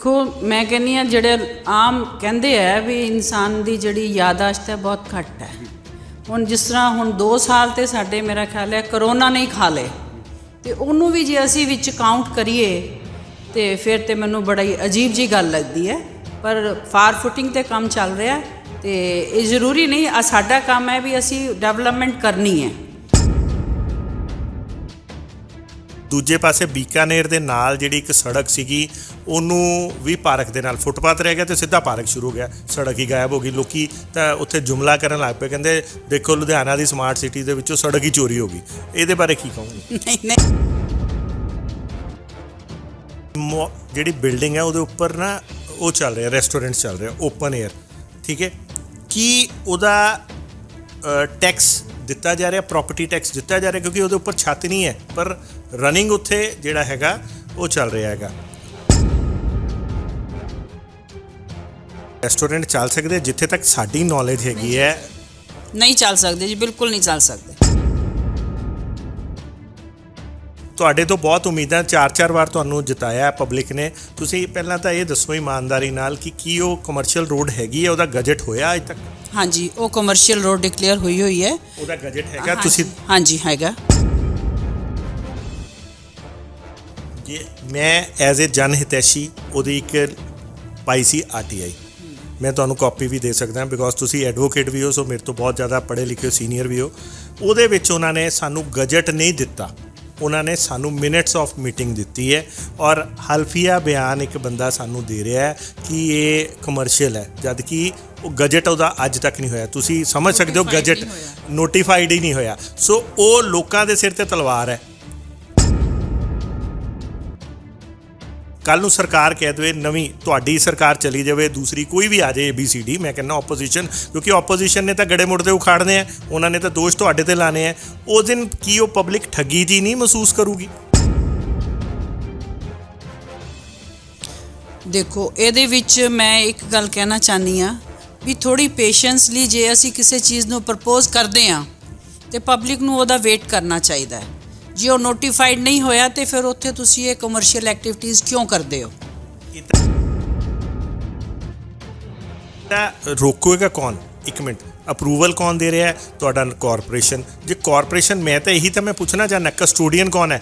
देखो मैं कहनी हाँ ਜਿਹੜੇ ਆਮ ਕਹਿੰਦੇ ਹੈ ਵੀ ਇਨਸਾਨ ਦੀ ਜਿਹੜੀ ਯਾਦਾਸ਼ਤ ਹੈ ਬਹੁਤ ਘੱਟ ਹੈ। ਹੁਣ ਜਿਸ ਤਰ੍ਹਾਂ ਹੁਣ 2 ਸਾਲ ਤੇ ਸਾਡੇ ਮੇਰਾ ਖਿਆਲ ਹੈ ਕਰੋਨਾ ਨਹੀਂ ਖਾ ਲਏ ਤੇ ਉਹਨੂੰ ਵੀ ਜੇ ਅਸੀਂ ਵਿੱਚ ਕਾਊਂਟ ਕਰੀਏ ਤੇ ਫਿਰ ਤੇ ਮੈਨੂੰ ਬੜਾ ਹੀ ਅਜੀਬ ਜੀ ਗੱਲ ਲੱਗਦੀ ਹੈ। ਪਰ ਫਾਰ ਫੁੱਟਿੰਗ ਤੇ ਕੰਮ ਚੱਲ ਰਿਹਾ ਤੇ ਇਹ ਜ਼ਰੂਰੀ ਨਹੀਂ ਸਾਡਾ ਕੰਮ ਹੈ ਵੀ ਅਸੀਂ ਡਿਵੈਲਪਮੈਂਟ ਕਰਨੀ ਹੈ। ਦੂਜੇ ਪਾਸੇ ਬੀਕਾਨੇਰ ਦੇ ਨਾਲ ਜਿਹੜੀ ਇੱਕ ਸੜਕ ਸੀਗੀ ਉਹਨੂੰ ਵੀ ਪਾਰਕ ਦੇ ਨਾਲ ਫੁੱਟਪਾਥ ਰਹਿ ਗਿਆ ਤੇ ਸਿੱਧਾ ਪਾਰਕ ਸ਼ੁਰੂ ਹੋ ਗਿਆ, ਸੜਕ ਹੀ ਗਾਇਬ ਹੋ ਗਈ। ਲੋਕੀ ਤਾਂ ਉੱਥੇ ਜੁਮਲਾ ਕਰਨ ਲੱਗ ਪਏ, ਕਹਿੰਦੇ ਦੇਖੋ ਲੁਧਿਆਣਾ ਦੀ ਸਮਾਰਟ ਸਿਟੀ ਦੇ ਵਿੱਚੋਂ ਸੜਕ ਹੀ ਚੋਰੀ ਹੋ ਗਈ। ਇਹਦੇ ਬਾਰੇ ਕੀ ਕਹੋਗੇ? ਨਹੀਂ ਨਹੀਂ ਜਿਹੜੀ ਬਿਲਡਿੰਗ ਹੈ ਉਹਦੇ ਉੱਪਰ ਨਾ ਉਹ ਚੱਲ ਰਿਹਾ, ਰੈਸਟੋਰੈਂਟ ਚੱਲ ਰਿਹਾ ਓਪਨ ਏਅਰ, ਠੀਕ ਹੈ। ਕੀ ਉਹਦਾ ਟੈਕਸ ਦਿੱਤਾ ਜਾ ਰਿਹਾ, ਪ੍ਰੋਪਰਟੀ ਟੈਕਸ ਦਿੱਤਾ ਜਾ ਰਿਹਾ? ਕਿਉਂਕਿ ਉਹਦੇ ਉੱਪਰ ਛੱਤ ਨਹੀਂ ਹੈ ਪਰ ਰਨਿੰਗ ਉੱਥੇ ਜਿਹੜਾ ਹੈਗਾ ਉਹ ਚੱਲ ਰਿਹਾ ਹੈਗਾ। ਰੈਸਟੋਰੈਂਟ ਚੱਲ ਸਕਦੇ ਜਿੱਥੇ ਤੱਕ ਸਾਡੀ ਨੌਲੇਜ ਹੈਗੀ ਹੈ? ਨਹੀਂ ਚੱਲ ਸਕਦੇ ਜੀ, ਬਿਲਕੁਲ ਨਹੀਂ ਚੱਲ ਸਕਦੇ। ਤੁਹਾਡੇ ਤੋਂ ਬਹੁਤ ਉਮੀਦਾਂ, 4 ਵਾਰ ਤੁਹਾਨੂੰ ਜਿਤਾਇਆ ਪਬਲਿਕ ਨੇ। ਤੁਸੀਂ ਪਹਿਲਾਂ ਤਾਂ ਇਹ ਦੱਸੋ ਇਮਾਨਦਾਰੀ ਨਾਲ ਕਿ ਕੀ ਉਹ ਕਮਰਸ਼ੀਅਲ ਰੋਡ ਹੈਗੀ ਹੈ, ਉਹਦਾ ਗਜਟ ਹੋਇਆ ਅਜੇ ਤੱਕ? ਹਾਂਜੀ, ਉਹ ਕਮਰਸ਼ੀਅਲ ਰੋਡ ਡਿਕਲੇਅਰ ਹੋਈ ਹੈ। ਉਹਦਾ ਗਜਟ ਹੈਗਾ? ਤੁਸੀਂ ਹਾਂਜੀ ਹੈਗਾ। ਜੇ ਮੈਂ ਐਜ਼ ਏ ਜਨ ਹਿਤੈਸ਼ੀ ਉਹਦੀ ਇੱਕ ਪਾਈ ਸੀ RTI, ਮੈਂ ਤੁਹਾਨੂੰ ਕਾਪੀ ਵੀ ਦੇ ਸਕਦਾ ਬਿਕੋਜ਼ ਤੁਸੀਂ ਐਡਵੋਕੇਟ ਵੀ ਹੋ, ਸੋ ਮੇਰੇ ਤੋਂ ਬਹੁਤ ਜ਼ਿਆਦਾ ਪੜ੍ਹੇ ਲਿਖੇ ਸੀਨੀਅਰ ਵੀ ਹੋ। ਉਹਦੇ ਵਿੱਚ ਉਹਨਾਂ ਨੇ ਸਾਨੂੰ ਗਜਟ ਨਹੀਂ ਦਿੱਤਾ, ਉਹਨਾਂ ਨੇ ਸਾਨੂੰ ਮਿੰਟਸ ਆਫ ਮੀਟਿੰਗ ਦਿੱਤੀ ਹੈ ਔਰ ਹਲਫੀਆ ਬਿਆਨ ਇੱਕ ਬੰਦਾ ਸਾਨੂੰ ਦੇ ਰਿਹਾ ਹੈ ਕਿ ਇਹ ਕਮਰਸ਼ੀਅਲ ਹੈ, ਜਦ ਕਿ ਉਹ ਗਜਟ ਉਹਦਾ ਅੱਜ ਤੱਕ ਨਹੀਂ ਹੋਇਆ। ਤੁਸੀਂ ਸਮਝ ਸਕਦੇ ਹੋ ਗਜਟ ਨੋਟੀਫਾਈਡ ਹੀ ਨਹੀਂ ਹੋਇਆ। ਸੋ ਉਹ ਲੋਕਾਂ ਦੇ ਸਿਰ ਤੇ ਤਲਵਾਰ ਹੈ। ਕੱਲ੍ਹ ਨੂੰ ਸਰਕਾਰ ਕਹਿ ਦੇਵੇ, ਨਵੀਂ ਤੁਹਾਡੀ ਸਰਕਾਰ ਚਲੀ ਜਾਵੇ, ਦੂਸਰੀ ਕੋਈ ਵੀ ਆ ਜਾਏ ABCD, ਮੈਂ ਕਹਿੰਦਾ ਆਪੋਜੀਸ਼ਨ, ਕਿਉਂਕਿ ਆਪੋਜੀਸ਼ਨ ਨੇ ਤਾਂ ਗੜੇ ਮੁੜਦੇ ਉਖਾੜਨੇ ਆ, ਉਹਨਾਂ ਨੇ ਤਾਂ ਦੋਸ਼ ਤੁਹਾਡੇ ਤੇ ਲਾਣੇ ਆ। ਉਸ ਦਿਨ ਕੀ ਉਹ ਪਬਲਿਕ ਠੱਗੀ ਜੀ ਨਹੀਂ ਮਹਿਸੂਸ ਕਰੂਗੀ? ਦੇਖੋ ਇਹਦੇ ਵਿੱਚ ਮੈਂ ਇੱਕ ਗੱਲ ਕਹਿਣਾ ਚਾਹੁੰਦੀ ਹਾਂ ਵੀ ਥੋੜ੍ਹੀ ਪੇਸ਼ੈਂਸਲੀ ਜੇ ਅਸੀਂ ਕਿਸੇ ਚੀਜ਼ ਨੂੰ ਪ੍ਰਪੋਜ਼ ਕਰਦੇ ਹਾਂ ਤਾਂ ਪਬਲਿਕ ਨੂੰ ਉਹਦਾ ਵੇਟ ਕਰਨਾ ਚਾਹੀਦਾ ਹੈ। ਜੇ ਉਹ ਨੋਟੀਫਾਈਡ ਨਹੀਂ ਹੋਇਆ ਤਾਂ ਫਿਰ ਉੱਥੇ ਤੁਸੀਂ ਇਹ ਕਮਰਸ਼ੀਅਲ ਐਕਟੀਵਿਟੀਜ਼ ਕਿਉਂ ਕਰਦੇ ਹੋ? ਰੋਕੇਗਾ ਕੌਣ? ਇੱਕ ਮਿੰਟ, ਅਪਰੂਵਲ ਕੌਣ ਦੇ ਰਿਹਾ? ਤੁਹਾਡਾ ਕਾਰਪੋਰੇਸ਼ਨ। ਜੇ ਕਾਰਪੋਰੇਸ਼ਨ, ਮੈਂ ਤਾਂ ਇਹੀ ਤਾਂ ਮੈਂ ਪੁੱਛਣਾ ਚਾਹੁੰਦਾ, ਕਸਟੋਡੀਅਨ ਕੌਣ ਹੈ?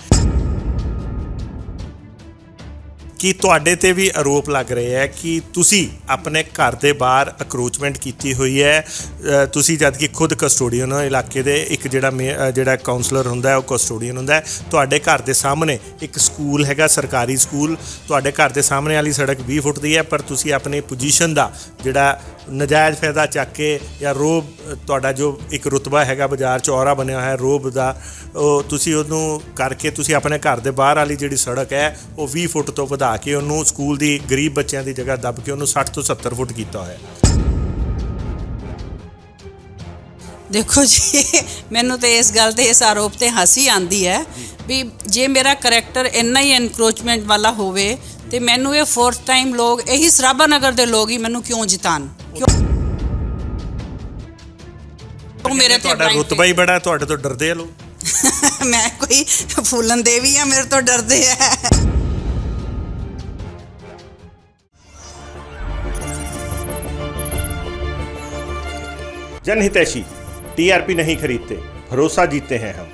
ਕਿ ਤੁਹਾਡੇ ਤੇ ਵੀ ਆਰੋਪ ਲੱਗ ਰਹੇ ਹੈ ਕਿ ਤੁਸੀਂ ਆਪਣੇ ਘਰ ਦੇ ਬਾਹਰ ਅਕਰੋਚਮੈਂਟ ਕੀਤੀ ਹੋਈ ਹੈ। ਤੁਸੀਂ ਜਦ ਕਿ ਖੁਦ ਕਸਟੋਡੀਅਨ ਹੋ ਇਲਾਕੇ ਦੇ, ਇੱਕ ਜਿਹੜਾ ਕਾਉਂਸਲਰ ਹੁੰਦਾ ਹੈ ਉਹ ਕਸਟੋਡੀਅਨ ਹੁੰਦਾ ਹੈ। ਤੁਹਾਡੇ ਘਰ ਦੇ ਸਾਹਮਣੇ ਇੱਕ ਸਕੂਲ ਹੈਗਾ, ਸਰਕਾਰੀ ਸਕੂਲ, ਤੁਹਾਡੇ ਘਰ ਦੇ ਸਾਹਮਣੇ ਵਾਲੀ ਸੜਕ 20 ਫੁੱਟ ਦੀ ਹੈ, ਪਰ ਤੁਸੀਂ ਆਪਣੀ ਪੋਜੀਸ਼ਨ ਦਾ ਜਿਹੜਾ ਨਜਾਇਜ਼ ਫਾਇਦਾ ਚੱਕ ਕੇ ਜਾਂ ਰੋਬ, ਤੁਹਾਡਾ ਜੋ ਇੱਕ ਰੁਤਬਾ ਹੈਗਾ ਬਾਜ਼ਾਰ ਚੌਰਾ ਬਣਿਆ ਹੋਇਆ ਰੋਬ ਦਾ, ਉਹ ਤੁਸੀਂ ਉਹਨੂੰ ਕਰਕੇ ਤੁਸੀਂ ਆਪਣੇ ਘਰ ਦੇ ਬਾਹਰ ਵਾਲੀ ਜਿਹੜੀ ਸੜਕ ਹੈ ਉਹ 20 ਫੁੱਟ ਤੋਂ ਵਧਾ ਕੇ ਉਹਨੂੰ ਸਕੂਲ ਦੀ ਗਰੀਬ ਬੱਚਿਆਂ ਦੀ ਜਗ੍ਹਾ ਦੱਬ ਕੇ ਉਹਨੂੰ 60 ਤੋਂ 70 ਫੁੱਟ ਕੀਤਾ ਹੋਇਆ। ਦੇਖੋ ਜੀ, ਮੈਨੂੰ ਤਾਂ ਇਸ ਗੱਲ ਤੇ, ਇਸ ਆਰੋਪ ਤੇ ਹਾਸੀ ਆਉਂਦੀ ਹੈ ਵੀ ਜੇ ਮੇਰਾ ਕਰੈਕਟਰ ਇੰਨਾ ਹੀ ਐਨਕਰੋਚਮੈਂਟ ਵਾਲਾ ਹੋਵੇ ਤੇ ਮੈਨੂੰ ਇਹ 4th ਟਾਈਮ ਲੋਕ, ਇਹੀ ਸਰਾਭਾ ਨਗਰ ਦੇ ਲੋਕ ਹੀ ਮੈਨੂੰ ਕਿਉਂ ਜਿਤਾਨ? ਕਿਉਂ ਮੇਰੇ ਤੇ ਤੁਹਾਡਾ ਰੁਤਬਾ ਹੀ ਬੜਾ, ਤੁਹਾਡੇ ਤੋਂ ਡਰਦੇ ਆ ਲੋਕ। ਮੈਂ ਕੋਈ ਫੂਲਨ ਦੇਵੀ ਆ, ਮੇਰੇ ਤੋਂ ਡਰਦੇ ਆ? ਜਨ ਹਿਤੈਸ਼ੀ, TRP ਨਹੀਂ ਖਰੀਦਤੇ, ਭਰੋਸਾ जीतते हैं हम।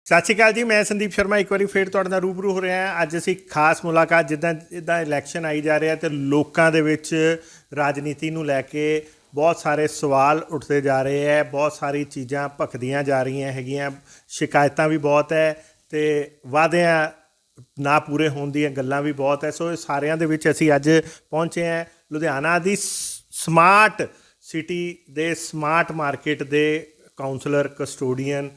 ਸਤਿ ਸ਼੍ਰੀ ਅਕਾਲ ਜੀ, ਮੈਂ ਸੰਦੀਪ ਸ਼ਰਮਾ ਇੱਕ ਵਾਰੀ ਫਿਰ ਤੁਹਾਡੇ ਨਾਲ ਰੂਬਰੂ ਹੋ ਰਿਹਾ ਹਾਂ। ਅੱਜ ਅਸੀਂ ਖਾਸ ਮੁਲਾਕਾਤ, ਜਿੱਦਾਂ ਇਲੈਕਸ਼ਨ ਆਈ ਜਾ ਰਿਹਾ ਤੇ ਲੋਕਾਂ ਦੇ ਵਿੱਚ ਰਾਜਨੀਤੀ ਨੂੰ ਲੈ ਕੇ ਬਹੁਤ ਸਾਰੇ ਸਵਾਲ ਉੱਠਦੇ ਜਾ ਰਹੇ ਹੈ, ਬਹੁਤ ਸਾਰੀ ਚੀਜ਼ਾਂ ਭਖਦੀਆਂ ਜਾ ਰਹੀਆਂ ਹੈਗੀਆਂ, ਸ਼ਿਕਾਇਤਾਂ ਵੀ ਬਹੁਤ ਹੈ ਤੇ ਵਾਅਦਿਆਂ ਨਾ ਪੂਰੇ ਹੋਣ ਦੀਆਂ ਗੱਲਾਂ ਵੀ ਬਹੁਤ ਹੈ। ਸੋ ਇਹ ਸਾਰਿਆਂ ਦੇ ਵਿੱਚ ਅਸੀਂ ਅੱਜ ਪਹੁੰਚੇ ਹਾਂ ਲੁਧਿਆਣਾ ਦੀ ਸਮਾਰਟ ਸਿਟੀ ਦੇ ਸਮਾਰਟ ਮਾਰਕੀਟ ਦੇ ਕਾਉਂਸਲਰ ਕਸਟੋਡੀਅਨ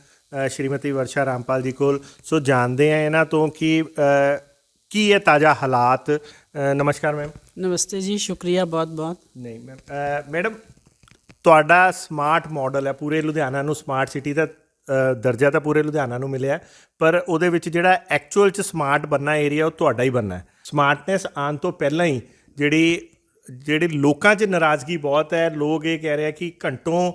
ਸ਼੍ਰੀਮਤੀ ਵਰਸ਼ਾ ਰਾਮਪਾਲ ਜੀ ਕੋਲ। ਸੋ ਜਾਣਦੇ ਹਾਂ ਇਹਨਾਂ ਤੋਂ ਕਿ ਕੀ ਹੈ ਤਾਜ਼ਾ ਹਾਲਾਤ। ਨਮਸਕਾਰ ਮੈਮ। ਨਮਸਤੇ ਜੀ, ਸ਼ੁਕਰੀਆ ਬਹੁਤ ਬਹੁਤ। ਨਹੀਂ ਮੈਡਮ, ਤੁਹਾਡਾ ਸਮਾਰਟ ਮਾਡਲ ਹੈ, ਪੂਰੇ ਲੁਧਿਆਣਾ ਨੂੰ ਸਮਾਰਟ ਸਿਟੀ ਦਾ ਦਰਜਾ ਤਾਂ ਪੂਰੇ ਲੁਧਿਆਣਾ ਨੂੰ ਮਿਲਿਆ, ਪਰ ਉਹਦੇ ਵਿੱਚ ਜਿਹੜਾ ਐਕਚੁਅਲ 'ਚ ਸਮਾਰਟ ਬਣਨਾ ਏਰੀਆ ਉਹ ਤੁਹਾਡਾ ਹੀ ਬਣਨਾ ਹੈ। ਸਮਾਰਟਨੈਸ ਆਉਣ ਤੋਂ ਪਹਿਲਾਂ ਹੀ ਜਿਹੜੀ ਜਿਹੜੇ ਲੋਕਾਂ 'ਚ ਨਾਰਾਜ਼ਗੀ ਬਹੁਤ ਹੈ। ਲੋਕ ਇਹ ਕਹਿ ਰਹੇ ਆ ਕਿ ਘੰਟੋਂ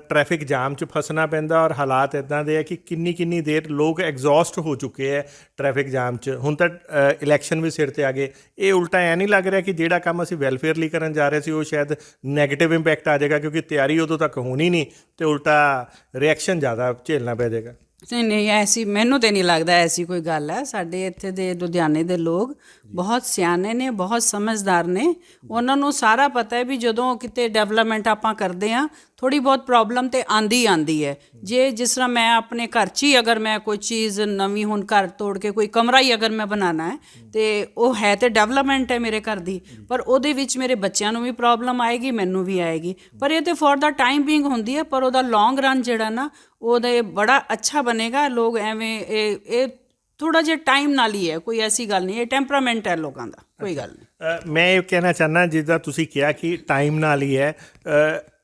ਟ੍ਰੈਫਿਕ ਜਾਮ 'ਚ ਫਸਣਾ ਪੈਂਦਾ ਔਰ ਹਾਲਾਤ ਇੱਦਾਂ ਦੇ ਆ ਕਿ ਕਿੰਨੀ ਦੇਰ ਲੋਕ ਐਗਜ਼ੌਸਟ ਹੋ ਚੁੱਕੇ ਹੈ ਟ੍ਰੈਫਿਕ ਜਾਮ 'ਚ। ਹੁਣ ਤਾਂ ਇਲੈਕਸ਼ਨ ਵੀ ਸਿਰ 'ਤੇ ਆ ਗਏ। ਇਹ ਉਲਟਾ ਐ ਨਹੀਂ ਲੱਗ ਰਿਹਾ ਕਿ ਜਿਹੜਾ ਕੰਮ ਅਸੀਂ ਵੈਲਫੇਅਰ ਲਈ ਕਰਨ ਜਾ ਰਹੇ ਸੀ ਉਹ ਸ਼ਾਇਦ ਨੈਗੇਟਿਵ ਇੰਪੈਕਟ ਆ ਜਾਏਗਾ, ਕਿਉਂਕਿ ਤਿਆਰੀ ਉਦੋਂ ਤੱਕ ਹੋਣੀ ਨਹੀਂ ਅਤੇ ਉਲਟਾ ਰਿਐਕਸ਼ਨ ਜ਼ਿਆਦਾ ਝੇਲਣਾ ਪੈ ਜਾਏਗਾ। ਨਹੀਂ ਐਸੀ ਮੈਨੂੰ ਤਾਂ ਨਹੀਂ ਲੱਗਦਾ ਐਸੀ ਕੋਈ ਗੱਲ ਹੈ। ਸਾਡੇ ਇੱਥੇ ਦੇ ਲੁਧਿਆਣੇ ਦੇ ਲੋਕ ਬਹੁਤ ਸਿਆਣੇ ਨੇ, ਬਹੁਤ ਸਮਝਦਾਰ ਨੇ। ਉਹਨਾਂ ਨੂੰ ਸਾਰਾ ਪਤਾ ਹੈ ਵੀ ਜਦੋਂ ਕਿਤੇ ਡਿਵੈਲਪਮੈਂਟ ਆਪਾਂ ਕਰਦੇ ਹਾਂ ਥੋੜ੍ਹੀ ਬਹੁਤ ਪ੍ਰੋਬਲਮ ਤਾਂ ਆਉਂਦੀ ਹੈ। ਜੇ ਜਿਸ ਤਰ੍ਹਾਂ ਮੈਂ ਆਪਣੇ ਘਰ 'ਚ ਹੀ ਅਗਰ ਮੈਂ ਕੋਈ ਚੀਜ਼ ਨਵੀਂ ਹੁਣ ਘਰ ਤੋੜ ਕੇ ਕੋਈ ਕਮਰਾ ਹੀ ਅਗਰ ਮੈਂ ਬਣਾਉਣਾ ਹੈ ਅਤੇ ਉਹ ਹੈ ਤਾਂ ਡਿਵੈਲਪਮੈਂਟ ਹੈ ਮੇਰੇ ਘਰ ਦੀ, ਪਰ ਉਹਦੇ ਵਿੱਚ ਮੇਰੇ ਬੱਚਿਆਂ ਨੂੰ ਵੀ ਪ੍ਰੋਬਲਮ ਆਏਗੀ, ਮੈਨੂੰ ਵੀ ਆਏਗੀ। ਪਰ ਇਹ ਤਾਂ ਫॉर ਦਾ ਟਾਈਮ ਬੀਇੰਗ ਹੁੰਦੀ ਹੈ, ਪਰ ਉਹਦਾ ਲੌਂਗ ਰਨ ਜਿਹੜਾ ਨਾ ਉਹਦੇ ਬੜਾ ਅੱਛਾ ਬਣੇਗਾ। ਲੋਕ ਐਵੇਂ ਇਹ ਥੋੜ੍ਹਾ ਜਿਹਾ ਟਾਈਮ ਨਾਲ ਹੀ ਹੈ, ਕੋਈ ਐਸੀ ਗੱਲ ਨਹੀਂ। ਇਹ ਟੈਂਪਰਾਮੈਂਟ ਹੈ ਲੋਕਾਂ ਦਾ, ਕੋਈ ਗੱਲ ਨਹੀਂ। ਮੈਂ ਇਹ ਕਹਿਣਾ ਚਾਹੁੰਦਾ ਜਿੱਦਾਂ ਤੁਸੀਂ ਕਿਹਾ ਕਿ ਟਾਈਮ ਨਾਲ ਹੀ ਹੈ।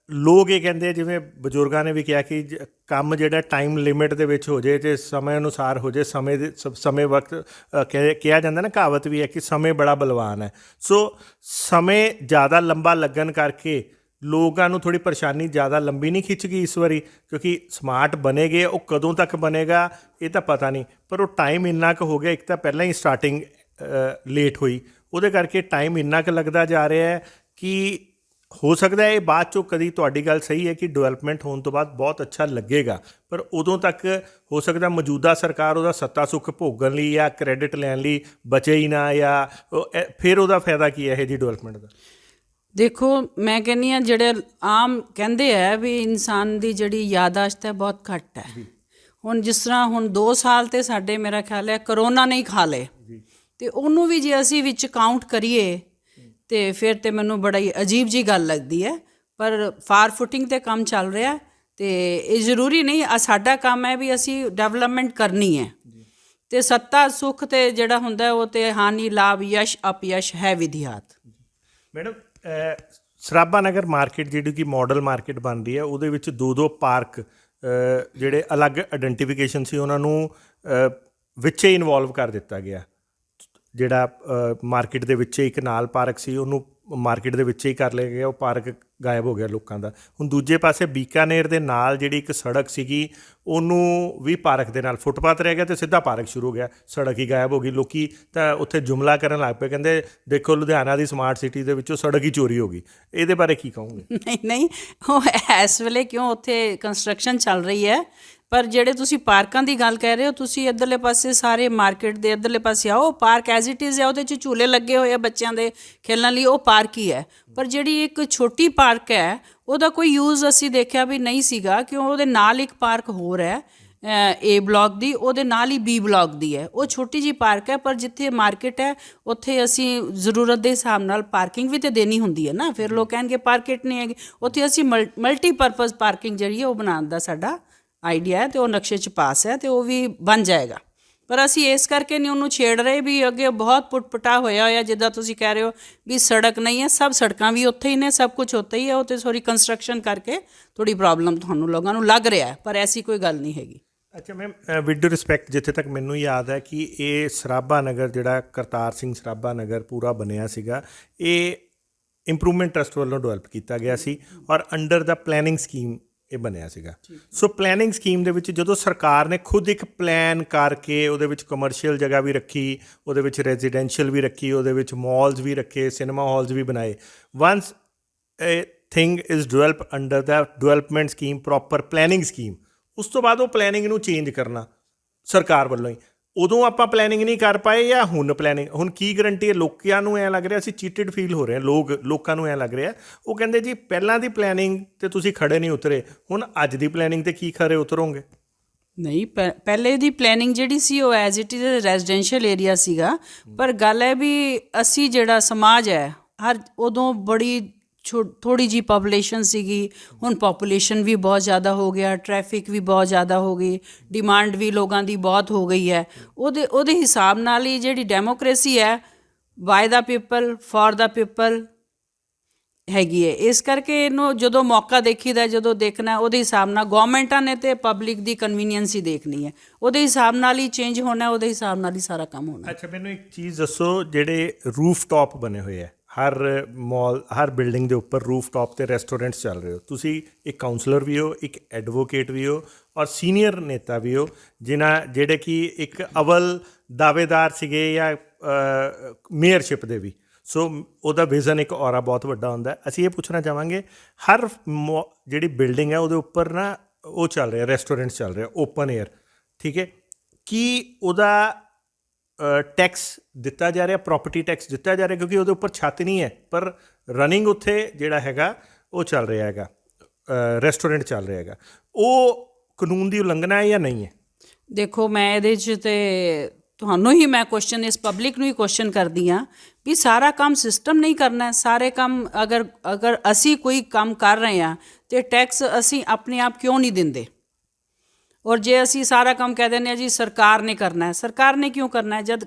ਲੋਕ ਇਹ ਕਹਿੰਦੇ ਜਿਵੇਂ ਬਜ਼ੁਰਗਾਂ ਨੇ ਵੀ ਕਿਹਾ ਕਿ ਕੰਮ ਜਿਹੜਾ ਟਾਈਮ ਲਿਮਿਟ ਦੇ ਵਿੱਚ ਹੋ ਜਾਏ ਅਤੇ ਸਮੇਂ ਅਨੁਸਾਰ ਹੋ ਜਾਏ। ਸਮੇਂ ਵਕਤ ਕਿਹਾ ਜਾਂਦਾ ਨਾ, ਕਹਾਵਤ ਵੀ ਹੈ ਕਿ ਸਮੇਂ ਬੜਾ ਬਲਵਾਨ ਹੈ। ਸੋ ਸਮੇਂ ਜ਼ਿਆਦਾ ਲੰਬਾ ਲੱਗਣ ਕਰਕੇ ਲੋਕਾਂ ਨੂੰ ਥੋੜ੍ਹੀ ਪਰੇਸ਼ਾਨੀ ਜ਼ਿਆਦਾ ਲੰਬੀ ਨਹੀਂ ਖਿੱਚ ਗਈ ਇਸ ਵਾਰੀ, ਕਿਉਂਕਿ ਸਮਾਰਟ ਬਣੇਗੇ। ਉਹ ਕਦੋਂ ਤੱਕ ਬਣੇਗਾ ਇਹ ਤਾਂ ਪਤਾ ਨਹੀਂ, ਪਰ ਉਹ ਟਾਈਮ ਇੰਨਾ ਕੁ ਹੋ ਗਿਆ। ਇੱਕ ਤਾਂ ਪਹਿਲਾਂ ਹੀ ਸਟਾਰਟਿੰਗ ਲੇਟ ਹੋਈ, ਉਹਦੇ ਕਰਕੇ ਟਾਈਮ ਇੰਨਾ ਕੁ ਲੱਗਦਾ ਜਾ ਰਿਹਾ ਹੈ ਕਿ ਹੋ ਸਕਦਾ ਇਹ ਬਾਅਦ 'ਚੋਂ ਕਦੀ, ਤੁਹਾਡੀ ਗੱਲ ਸਹੀ ਹੈ ਕਿ ਡਿਵੈਲਪਮੈਂਟ ਹੋਣ ਤੋਂ ਬਾਅਦ ਬਹੁਤ ਅੱਛਾ ਲੱਗੇਗਾ, ਪਰ ਉਦੋਂ ਤੱਕ ਹੋ ਸਕਦਾ ਮੌਜੂਦਾ ਸਰਕਾਰ ਉਹਦਾ ਸੱਤਾ ਸੁੱਖ ਭੋਗਣ ਲਈ ਜਾਂ ਕ੍ਰੈਡਿਟ ਲੈਣ ਲਈ ਬਚੇ ਹੀ ਨਾ, ਜਾਂ ਫਿਰ ਉਹਦਾ ਫਾਇਦਾ ਕੀ ਹੈ ਇਹ ਜੀ ਡਿਵੈਲਪਮੈਂਟ ਦਾ। ਦੇਖੋ ਮੈਂ ਕਹਿੰਦੀ ਹਾਂ ਜਿਹੜੇ ਆਮ ਕਹਿੰਦੇ ਹੈ ਵੀ ਇਨਸਾਨ ਦੀ ਜਿਹੜੀ ਯਾਦਾਸ਼ਤ ਹੈ ਬਹੁਤ ਘੱਟ ਹੈ। ਹੁਣ ਜਿਸ ਤਰ੍ਹਾਂ ਹੁਣ 2 ਸਾਲ ਤੇ ਸਾਡੇ ਮੇਰਾ ਖਿਆਲ ਹੈ ਕਰੋਨਾ ਨੇ ਹੀ ਖਾ ਲਏ, ਅਤੇ ਉਹਨੂੰ ਵੀ ਜੇ ਅਸੀਂ ਵਿੱਚ ਕਾਊਂਟ ਕਰੀਏ ਅਤੇ ਫਿਰ ਤਾਂ ਮੈਨੂੰ ਬੜਾ ਹੀ ਅਜੀਬ ਜਿਹੀ ਗੱਲ ਲੱਗਦੀ ਹੈ। ਪਰ ਫਾਰ ਫੁਟਿੰਗ 'ਤੇ ਕੰਮ ਚੱਲ ਰਿਹਾ ਅਤੇ ਇਹ ਜ਼ਰੂਰੀ ਨਹੀਂ ਸਾਡਾ ਕੰਮ ਹੈ ਵੀ ਅਸੀਂ ਡਿਵੈਲਪਮੈਂਟ ਕਰਨੀ ਹੈ। ਅਤੇ ਸੱਤਾ ਸੁੱਖ ਤੇ ਜਿਹੜਾ ਹੁੰਦਾ ਉਹ ਤੇ ਹਾਨੀ ਲਾਭ ਯਸ਼ ਅਪਯਸ਼ ਹੈ ਵਿਧਿਆਤ। ਮੈਡਮ ਸਰਾਭਾ ਨਗਰ ਮਾਰਕੀਟ ਜਿਹੜੀ ਕਿ ਮਾਡਲ ਮਾਰਕੀਟ ਬਣ ਰਹੀ ਹੈ, ਉਹਦੇ ਵਿੱਚ 2 ਪਾਰਕ ਜਿਹੜੇ ਅਲੱਗ ਆਈਡੈਂਟੀਫਿਕੇਸ਼ਨ ਸੀ ਉਹਨਾਂ ਨੂੰ ਵਿੱਚੇ ਇਨਵੋਲਵ ਕਰ ਦਿੱਤਾ ਗਿਆ। ਜਿਹੜਾ ਮਾਰਕੀਟ ਦੇ ਵਿੱਚ ਇੱਕ ਨਾਲ ਪਾਰਕ ਸੀ ਉਹਨੂੰ ਮਾਰਕੀਟ ਦੇ ਵਿੱਚ ਹੀ ਕਰ ਲਿਆ ਗਿਆ, ਉਹ ਪਾਰਕ ਗਾਇਬ ਹੋ ਗਿਆ ਲੋਕਾਂ ਦਾ। ਹੁਣ ਦੂਜੇ ਪਾਸੇ ਬੀਕਾਨੇਰ ਦੇ ਨਾਲ ਜਿਹੜੀ ਇੱਕ ਸੜਕ ਸੀਗੀ ਉਹਨੂੰ ਵੀ ਪਾਰਕ ਦੇ ਨਾਲ ਫੁੱਟਪਾਥ ਰਹਿ ਗਿਆ ਅਤੇ ਸਿੱਧਾ ਪਾਰਕ ਸ਼ੁਰੂ ਹੋ ਗਿਆ, ਸੜਕ ਹੀ ਗਾਇਬ ਹੋ ਗਈ। ਲੋਕ ਤਾਂ ਉੱਥੇ ਜੁਮਲਾ ਕਰਨ ਲੱਗ ਪਏ, ਕਹਿੰਦੇ ਦੇਖੋ ਲੁਧਿਆਣਾ ਦੀ ਸਮਾਰਟ ਸਿਟੀ ਦੇ ਵਿੱਚੋਂ ਸੜਕ ਹੀ ਚੋਰੀ ਹੋ ਗਈ। ਇਹਦੇ ਬਾਰੇ ਕੀ ਕਹੋਗੇ? ਨਹੀਂ ਉਹ ਇਸ ਵੇਲੇ ਕਿਉਂ ਉੱਥੇ ਕੰਸਟਰਕਸ਼ਨ ਚੱਲ ਰਹੀ ਹੈ, ਪਰ ਜਿਹੜੇ ਤੁਸੀਂ ਪਾਰਕਾਂ ਦੀ ਗੱਲ ਕਹਿ ਰਹੇ ਹੋ, ਤੁਸੀਂ ਇੱਧਰਲੇ ਪਾਸੇ ਸਾਰੇ ਮਾਰਕੀਟ ਦੇ ਇੱਧਰਲੇ ਪਾਸੇ ਆਓ, ਪਾਰਕ ਐਜ਼ ਇਟ ਇਜ਼ ਹੈ, ਉਹਦੇ 'ਚ ਝੂਲੇ ਲੱਗੇ ਹੋਏ ਆ ਬੱਚਿਆਂ ਦੇ ਖੇਲਣ ਲਈ, ਉਹ ਪਾਰਕ ਹੀ ਹੈ। ਪਰ ਜਿਹੜੀ ਇੱਕ ਛੋਟੀ ਪਾਰਕ ਹੈ ਉਹਦਾ ਕੋਈ ਯੂਜ਼ ਅਸੀਂ ਦੇਖਿਆ ਵੀ ਨਹੀਂ ਸੀਗਾ, ਕਿਉਂ ਉਹਦੇ ਨਾਲ ਇੱਕ ਪਾਰਕ ਹੋਰ ਹੈ A ਬਲਾਕ ਦੀ, ਉਹਦੇ ਨਾਲ ਹੀ B ਬਲਾਕ ਦੀ ਹੈ। ਉਹ ਛੋਟੀ ਜਿਹੀ ਪਾਰਕ ਹੈ, ਪਰ ਜਿੱਥੇ ਮਾਰਕੀਟ ਹੈ ਉੱਥੇ ਅਸੀਂ ਜ਼ਰੂਰਤ ਦੇ ਹਿਸਾਬ ਨਾਲ ਪਾਰਕਿੰਗ ਵੀ ਤਾਂ ਦੇਣੀ ਹੁੰਦੀ ਹੈ ਨਾ। ਫਿਰ ਲੋਕ ਕਹਿਣਗੇ ਪਾਰਕਿੰਗ ਨਹੀਂ ਹੈਗੀ, ਉੱਥੇ ਅਸੀਂ ਮਲਟੀਪਰਪਜ਼ ਪਾਰਕਿੰਗ ਜਿਹੜੀ ਹੈ ਉਹ ਬਣਾਉਣ ਦਾ ਸਾਡਾ ਆਈਡੀਆ ਹੈ, ਅਤੇ ਉਹ ਨਕਸ਼ੇ 'ਚ ਪਾਸ ਹੈ ਅਤੇ ਉਹ ਵੀ ਬਣ ਜਾਏਗਾ। ਪਰ ਅਸੀਂ ਇਸ ਕਰਕੇ ਨਹੀਂ ਉਹਨੂੰ ਛੇੜ ਰਹੇ ਵੀ ਅੱਗੇ ਬਹੁਤ ਪੁਟਪਟਾ ਹੋਇਆ ਜਿੱਦਾਂ ਤੁਸੀਂ ਕਹਿ ਰਹੇ ਹੋ ਵੀ ਸੜਕ ਨਹੀਂ ਹੈ, ਸਭ ਸੜਕਾਂ ਵੀ ਉੱਥੇ ਹੀ ਨੇ, ਸਭ ਕੁਝ ਉੱਥੇ ਹੀ ਹੈ। ਉਹ ਤਾਂ ਥੋੜ੍ਹੀ ਕੰਸਟਰਕਸ਼ਨ ਕਰਕੇ ਥੋੜ੍ਹੀ ਪ੍ਰੋਬਲਮ ਤੁਹਾਨੂੰ ਲੋਕਾਂ ਨੂੰ ਲੱਗ ਰਿਹਾ ਹੈ, ਪਰ ਐਸੀ ਕੋਈ ਗੱਲ ਨਹੀਂ ਹੈਗੀ। ਅੱਛਾ ਮੈਮ, ਵਿਦ ਰਿਸਪੈਕਟ, ਜਿੱਥੇ ਤੱਕ ਮੈਨੂੰ ਯਾਦ ਹੈ ਕਿ ਇਹ ਸਰਾਭਾ ਨਗਰ ਜਿਹੜਾ ਕਰਤਾਰ ਸਿੰਘ ਸਰਾਭਾ ਨਗਰ ਪੂਰਾ ਬਣਿਆ ਸੀਗਾ, ਇਹ ਇੰਪਰੂਵਮੈਂਟ ਟਰਸਟ ਵੱਲੋਂ ਡਿਵੈਲਪ ਕੀਤਾ ਗਿਆ ਸੀ ਔਰ ਅੰਡਰ ਦਾ ਪਲੈਨਿੰਗ ਸਕੀਮ ਇਹ ਬਣਿਆ ਸੀਗਾ। ਸੋ ਪਲੈਨਿੰਗ ਸਕੀਮ ਦੇ ਵਿੱਚ ਜਦੋਂ ਸਰਕਾਰ ਨੇ ਖੁਦ ਇੱਕ ਪਲਾਨ ਕਰਕੇ ਉਹਦੇ ਵਿੱਚ ਕਮਰਸ਼ੀਅਲ ਜਗ੍ਹਾ ਵੀ ਰੱਖੀ, ਉਹਦੇ ਵਿੱਚ ਰੈਜ਼ੀਡੈਂਸ਼ੀਅਲ ਵੀ ਰੱਖੀ, ਉਹਦੇ ਵਿੱਚ ਮਾਲਸ ਵੀ ਰੱਖੇ, ਸਿਨੇਮਾ ਹਾਲਸ ਵੀ ਬਣਾਏ। Ones thing is develop under the development scheme, proper planning scheme, ਉਸ ਤੋਂ ਬਾਅਦ ਉਹ ਪਲੈਨਿੰਗ ਨੂੰ ਚੇਂਜ ਕਰਨਾ ਸਰਕਾਰ ਵੱਲੋਂ ਹੀ। ਉਦੋਂ ਆਪਾਂ ਪਲੈਨਿੰਗ ਨਹੀਂ ਕਰ ਪਾਏ ਜਾਂ ਹੁਣ ਪਲੈਨਿੰਗ, ਹੁਣ ਕੀ ਗਰੰਟੀ ਹੈ? ਲੋਕਾਂ ਨੂੰ ਐਂ ਲੱਗ ਰਿਹਾ ਅਸੀਂ ਚੀਟਡ ਫੀਲ ਹੋ ਰਹੇ ਹਾਂ, ਲੋਕਾਂ ਨੂੰ ਐਂ ਲੱਗ ਰਿਹਾ, ਉਹ ਕਹਿੰਦੇ ਜੀ ਪਹਿਲਾਂ ਦੀ ਪਲੈਨਿੰਗ 'ਤੇ ਤੁਸੀਂ ਖੜੇ ਨਹੀਂ ਉਤਰੇ, ਹੁਣ ਅੱਜ ਦੀ ਪਲੈਨਿੰਗ 'ਤੇ ਕੀ ਖਰੇ ਉਤਰੋਗੇ? ਨਹੀਂ, ਪਹਿਲੇ ਦੀ ਪਲੈਨਿੰਗ ਜਿਹੜੀ ਸੀ ਉਹ as it is residential area ਸੀਗਾ, ਪਰ ਗੱਲ ਹੈ ਵੀ ਅਸੀਂ ਜਿਹੜਾ ਸਮਾਜ ਹੈ ਉਦੋਂ ਬੜੀ ਥੋੜ੍ਹੀ ਜਿਹੀ ਪਾਪੂਲੇਸ਼ਨ ਸੀਗੀ, ਹੁਣ ਪਾਪੂਲੇਸ਼ਨ ਵੀ ਬਹੁਤ ਜ਼ਿਆਦਾ ਹੋ ਗਿਆ, ਟ੍ਰੈਫਿਕ ਵੀ ਬਹੁਤ ਜ਼ਿਆਦਾ ਹੋ ਗਈ, ਡਿਮਾਂਡ ਵੀ ਲੋਕਾਂ ਦੀ ਬਹੁਤ ਹੋ ਗਈ ਹੈ। ਉਹਦੇ ਹਿਸਾਬ ਨਾਲ ਹੀ ਜਿਹੜੀ ਡੈਮੋਕ੍ਰੇਸੀ ਹੈ by the people for the people ਹੈਗੀ ਹੈ। ਇਸ ਕਰਕੇ ਇਹਨੂੰ ਜਦੋਂ ਮੌਕਾ ਦੇਖੀਦਾ, ਜਦੋਂ ਦੇਖਣਾ, ਉਹਦੇ ਹਿਸਾਬ ਨਾਲ ਗੌਰਮੈਂਟਾਂ ਨੇ ਤਾਂ ਪਬਲਿਕ ਦੀ ਕਨਵੀਨੀਅੰਸ ਹੀ ਦੇਖਣੀ ਹੈ, ਉਹਦੇ ਹਿਸਾਬ ਨਾਲ ਹੀ ਚੇਂਜ ਹੋਣਾ, ਉਹਦੇ ਹਿਸਾਬ ਨਾਲ ਹੀ ਸਾਰਾ ਕੰਮ ਹੋਣਾ। ਅੱਛਾ, ਮੈਨੂੰ ਇੱਕ ਚੀਜ਼ ਦੱਸੋ, ਜਿਹੜੇ ਰੂਫ ਟਾਪ ਬਣੇ ਹੋਏ ਹੈ ਹਰ ਮਾਲ, ਹਰ ਬਿਲਡਿੰਗ ਦੇ ਉੱਪਰ ਰੂਫ ਟਾਪ ਤੇ ਰੈਸਟੋਰੈਂਟਸ ਚੱਲ ਰਹੇ ਹੋ। ਤੁਸੀਂ ਇੱਕ ਕਾਉਂਸਲਰ ਵੀ ਹੋ, ਇੱਕ ਐਡਵੋਕੇਟ ਵੀ ਹੋ ਔਰ ਸੀਨੀਅਰ ਨੇਤਾ ਵੀ ਹੋ, ਜਿਹੜੇ ਕਿ ਇੱਕ ਅਵਲ ਦਾਅਵੇਦਾਰ ਸੀਗੇ ਜਾਂ ਮੇਅਰਸ਼ਿਪ ਦੇ ਵੀ। ਸੋ ਉਹਦਾ ਵਿਜ਼ਨ ਇੱਕ ਔਰਾ ਬਹੁਤ ਵੱਡਾ ਹੁੰਦਾ। ਅਸੀਂ ਇਹ ਪੁੱਛਣਾ ਚਾਹਾਂਗੇ, ਹਰ ਜਿਹੜੀ ਬਿਲਡਿੰਗ ਹੈ ਉਹਦੇ ਉੱਪਰ ਨਾ ਉਹ ਚੱਲ ਰਿਹਾ, ਰੈਸਟੋਰੈਂਟ ਚੱਲ ਰਿਹਾ ਓਪਨ ਏਅਰ, ਠੀਕ ਹੈ। ਕੀ ਉਹਦਾ ਟੈਕਸ ਦਿੱਤਾ ਜਾ ਰਿਹਾ, ਪ੍ਰੋਪਰਟੀ ਟੈਕਸ ਦਿੱਤਾ ਜਾ ਰਿਹਾ? ਕਿਉਂਕਿ ਉਹਦੇ ਉੱਪਰ ਛੱਤ ਨਹੀਂ ਹੈ, ਪਰ ਰਨਿੰਗ ਉੱਥੇ ਜਿਹੜਾ ਹੈਗਾ ਉਹ ਚੱਲ ਰਿਹਾ ਹੈਗਾ, ਰੈਸਟੋਰੈਂਟ ਚੱਲ ਰਿਹਾ ਹੈਗਾ। ਉਹ ਕਾਨੂੰਨ ਦੀ ਉਲੰਘਣਾ ਹੈ ਜਾਂ ਨਹੀਂ ਹੈ? ਦੇਖੋ, ਮੈਂ ਇਹਦੇ 'ਚ ਤੇ ਤੁਹਾਨੂੰ ਹੀ ਮੈਂ ਕੁਐਸਚਨ, ਇਸ ਪਬਲਿਕ ਨੂੰ ਹੀ ਕੁਐਸਚਨ ਕਰਦੀ ਹਾਂ ਵੀ ਸਾਰਾ ਕੰਮ ਸਿਸਟਮ ਨਹੀਂ ਕਰਨਾ। ਸਾਰੇ ਕੰਮ ਅਗਰ ਅਸੀਂ ਕੋਈ ਕੰਮ ਕਰ ਰਹੇ ਹਾਂ ਤੇ ਟੈਕਸ ਅਸੀਂ ਆਪਣੇ ਆਪ ਕਿਉਂ ਨਹੀਂ ਦਿੰਦੇ? ਔਰ ਜੇ ਅਸੀਂ ਸਾਰਾ ਕੰਮ ਕਹਿ ਦਿੰਦੇ ਹਾਂ ਜੀ ਸਰਕਾਰ ਨੇ ਕਰਨਾ ਹੈ, ਸਰਕਾਰ ਨੇ ਕਿਉਂ ਕਰਨਾ ਹੈ? ਜਦ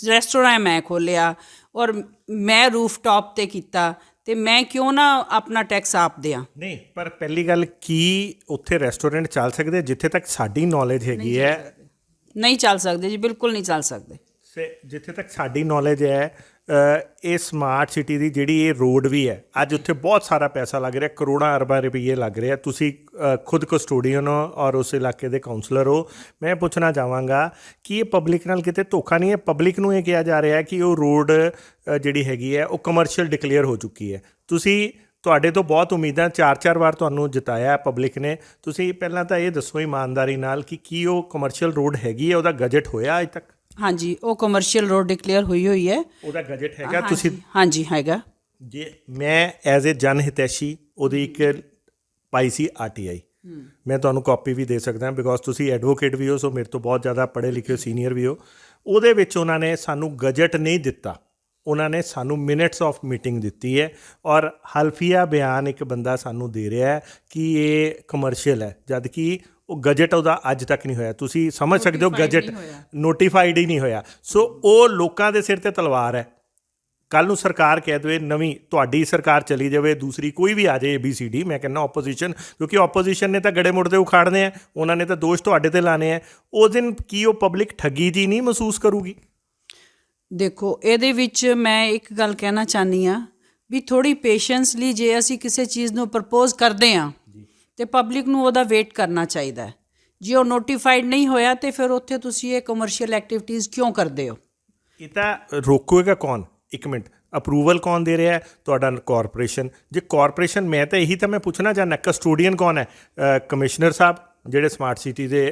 ਰੈਸਟੋਰੈਂਟ ਮੈਂ ਖੋਲ੍ਹਿਆ ਔਰ ਮੈਂ ਰੂਫ ਟਾਪ 'ਤੇ ਕੀਤਾ ਤੇ ਮੈਂ ਕਿਉਂ ਨਾ ਆਪਣਾ ਟੈਕਸ ਆਪ ਦਿਆਂ? ਨਹੀਂ, ਪਰ ਪਹਿਲੀ ਗੱਲ, ਕੀ ਉੱਥੇ ਰੈਸਟੋਰੈਂਟ ਚੱਲ ਸਕਦੇ? ਜਿੱਥੇ ਤੱਕ ਸਾਡੀ ਨੌਲੇਜ ਹੈਗੀ ਹੈ, ਨਹੀਂ ਚੱਲ ਸਕਦੇ ਜੀ, ਬਿਲਕੁਲ ਨਹੀਂ ਚੱਲ ਸਕਦੇ। ਜਿੱਥੇ ਤੱਕ ਸਾਡੀ ਨੌਲੇਜ ਹੈ, ਇਹ ਸਮਾਰਟ ਸਿਟੀ ਦੀ ਜਿਹੜੀ ਇਹ ਰੋਡ ਵੀ ਹੈ, ਅੱਜ ਉੱਥੇ ਬਹੁਤ ਸਾਰਾ ਪੈਸਾ ਲੱਗ ਰਿਹਾ, ਕਰੋੜਾਂ ਅਰਬਾਂ ਰੁਪਈਏ ਲੱਗ ਰਿਹਾ। ਤੁਸੀਂ ਖੁਦ ਕਸਟੋਡੀਅਨ ਹੋ ਔਰ ਉਸ ਇਲਾਕੇ ਦੇ ਕਾਉਂਸਲਰ ਹੋ। ਮੈਂ ਪੁੱਛਣਾ ਚਾਹਾਂਗਾ ਕਿ ਇਹ ਪਬਲਿਕ ਨਾਲ ਕਿਤੇ ਧੋਖਾ ਨਹੀਂ ਹੈ? ਪਬਲਿਕ ਨੂੰ ਇਹ ਕਿਹਾ ਜਾ ਰਿਹਾ ਹੈ ਕਿ ਉਹ ਰੋਡ ਜਿਹੜੀ ਹੈਗੀ ਹੈ ਉਹ ਕਮਰਸ਼ੀਅਲ ਡਿਕਲੇਅਰ ਹੋ ਚੁੱਕੀ ਹੈ। ਤੁਹਾਡੇ ਤੋਂ ਬਹੁਤ ਉਮੀਦਾਂ, 4 ਵਾਰ ਤੁਹਾਨੂੰ ਜਿਤਾਇਆ ਪਬਲਿਕ ਨੇ। ਤੁਸੀਂ ਪਹਿਲਾਂ ਤਾਂ ਇਹ ਦੱਸੋ ਇਮਾਨਦਾਰੀ ਨਾਲ ਕਿ ਕੀ ਉਹ ਕਮਰਸ਼ੀਅਲ ਰੋਡ ਹੈਗੀ ਹੈ? ਉਹਦਾ ਗਜਟ ਹੋਇਆ ਅੱਜ ਤੱਕ? ਹਾਂਜੀ, ਉਹ ਕਮਰਸ਼ੀਅਲ ਰੋਡ ਡਿਕਲੇਅਰ ਹੋਈ ਹੈ। ਉਹਦਾ ਗਜਟ ਹੈਗਾ? ਤੁਸੀਂ? ਹਾਂਜੀ, ਹੈਗਾ। ਜੇ ਮੈਂ ਐਜ਼ ਏ ਜਨ ਹਿਤੈਸ਼ੀ ਉਹਦੀ ਇੱਕ ਪਾਈ ਸੀ RTI, ਮੈਂ ਤੁਹਾਨੂੰ ਕਾਪੀ ਵੀ ਦੇ ਸਕਦਾ, ਬਿਕੋਜ਼ ਤੁਸੀਂ ਐਡਵੋਕੇਟ ਵੀ ਹੋ, ਸੋ ਮੇਰੇ ਤੋਂ ਬਹੁਤ ਜ਼ਿਆਦਾ ਪੜ੍ਹੇ ਲਿਖੇ ਸੀਨੀਅਰ ਵੀ ਹੋ। ਉਹਦੇ ਵਿੱਚ ਉਹਨਾਂ ਨੇ ਸਾਨੂੰ ਗਜਟ ਨਹੀਂ ਦਿੱਤਾ, ਉਹਨਾਂ ਨੇ ਸਾਨੂੰ ਮਿੰਟਸ ਆਫ ਮੀਟਿੰਗ ਦਿੱਤੀ ਹੈ ਔਰ ਹਲਫੀਆ ਬਿਆਨ ਇੱਕ ਬੰਦਾ ਸਾਨੂੰ ਦੇ ਰਿਹਾ ਹੈ ਕਿ ਇਹ ਕਮਰਸ਼ੀਅਲ ਹੈ, ਜਦ ਕਿ ਉਹ ਗਜਟ ਉਹਦਾ ਅੱਜ ਤੱਕ ਨਹੀਂ ਹੋਇਆ। ਤੁਸੀਂ ਸਮਝ ਸਕਦੇ ਹੋ, ਗਜਟ ਨੋਟੀਫਾਈਡ ਹੀ ਨਹੀਂ ਹੋਇਆ। ਸੋ ਉਹ ਲੋਕਾਂ ਦੇ ਸਿਰ ਤੇ ਤਲਵਾਰ ਹੈ। ਕੱਲ੍ਹ ਨੂੰ ਸਰਕਾਰ ਕਹਿ ਦੇਵੇ, ਨਵੀਂ ਤੁਹਾਡੀ ਸਰਕਾਰ ਚਲੀ ਜਾਵੇ, ਦੂਸਰੀ ਕੋਈ ਵੀ ਆ ਜਾਏ, ABCD, ਮੈਂ ਕਹਿੰਦਾ ਆਪੋਜੀਸ਼ਨ, ਕਿਉਂਕਿ ਆਪੋਜੀਸ਼ਨ ਨੇ ਤਾਂ ਗੜੇ ਮੁੜਦੇ ਉਖਾੜਨੇ ਆ, ਉਹਨਾਂ ਨੇ ਤਾਂ ਦੋਸ਼ ਤੁਹਾਡੇ ਤੇ ਲਾਣੇ ਆ। ਉਸ ਦਿਨ ਕੀ ਉਹ ਪਬਲਿਕ ਠੱਗੀ ਜੀ ਨਹੀਂ ਮਹਿਸੂਸ ਕਰੂਗੀ? ਦੇਖੋ, ਇਹਦੇ ਵਿੱਚ ਮੈਂ ਇੱਕ ਗੱਲ ਕਹਿਣਾ ਚਾਹੁੰਦੀ ਹਾਂ ਵੀ ਥੋੜ੍ਹੀ ਪੇਸ਼ੈਂਸ ਲਈ ਜੇ ਅਸੀਂ ਕਿਸੇ ਚੀਜ਼ ਨੂੰ ਪ੍ਰਪੋਜ਼ ਕਰਦੇ ਹਾਂ ਤੇ ਪਬਲਿਕ ਨੂੰ ਉਹਦਾ ਵੇਟ ਕਰਨਾ ਚਾਹੀਦਾ ਹੈ। ਜੇ ਉਹ ਨੋਟੀਫਾਈਡ ਨਹੀਂ ਹੋਇਆ ਤੇ ਫਿਰ ਉੱਥੇ ਤੁਸੀਂ ਇਹ ਕਮਰਸ਼ੀਅਲ ਐਕਟੀਵਿਟੀਜ਼ ਕਿਉਂ ਕਰਦੇ ਹੋ? ਇਹ ਤਾਂ ਰੋਕੇਗਾ ਕੌਣ? ਇੱਕ ਮਿੰਟ, ਅਪਰੂਵਲ ਕੌਣ ਦੇ ਰਿਹਾ? ਤੁਹਾਡਾ ਕਾਰਪੋਰੇਸ਼ਨ। ਜੇ ਕਾਰਪੋਰੇਸ਼ਨ, ਮੈਂ ਤਾਂ ਇਹੀ ਤਾਂ ਮੈਂ ਪੁੱਛਣਾ ਚਾਹੁੰਦਾ, ਕਸਟੋਡੀਅਨ ਕੌਣ ਹੈ? ਕਮਿਸ਼ਨਰ ਸਾਹਿਬ, ਜਿਹੜੇ ਸਮਾਰਟ ਸਿਟੀ ਦੇ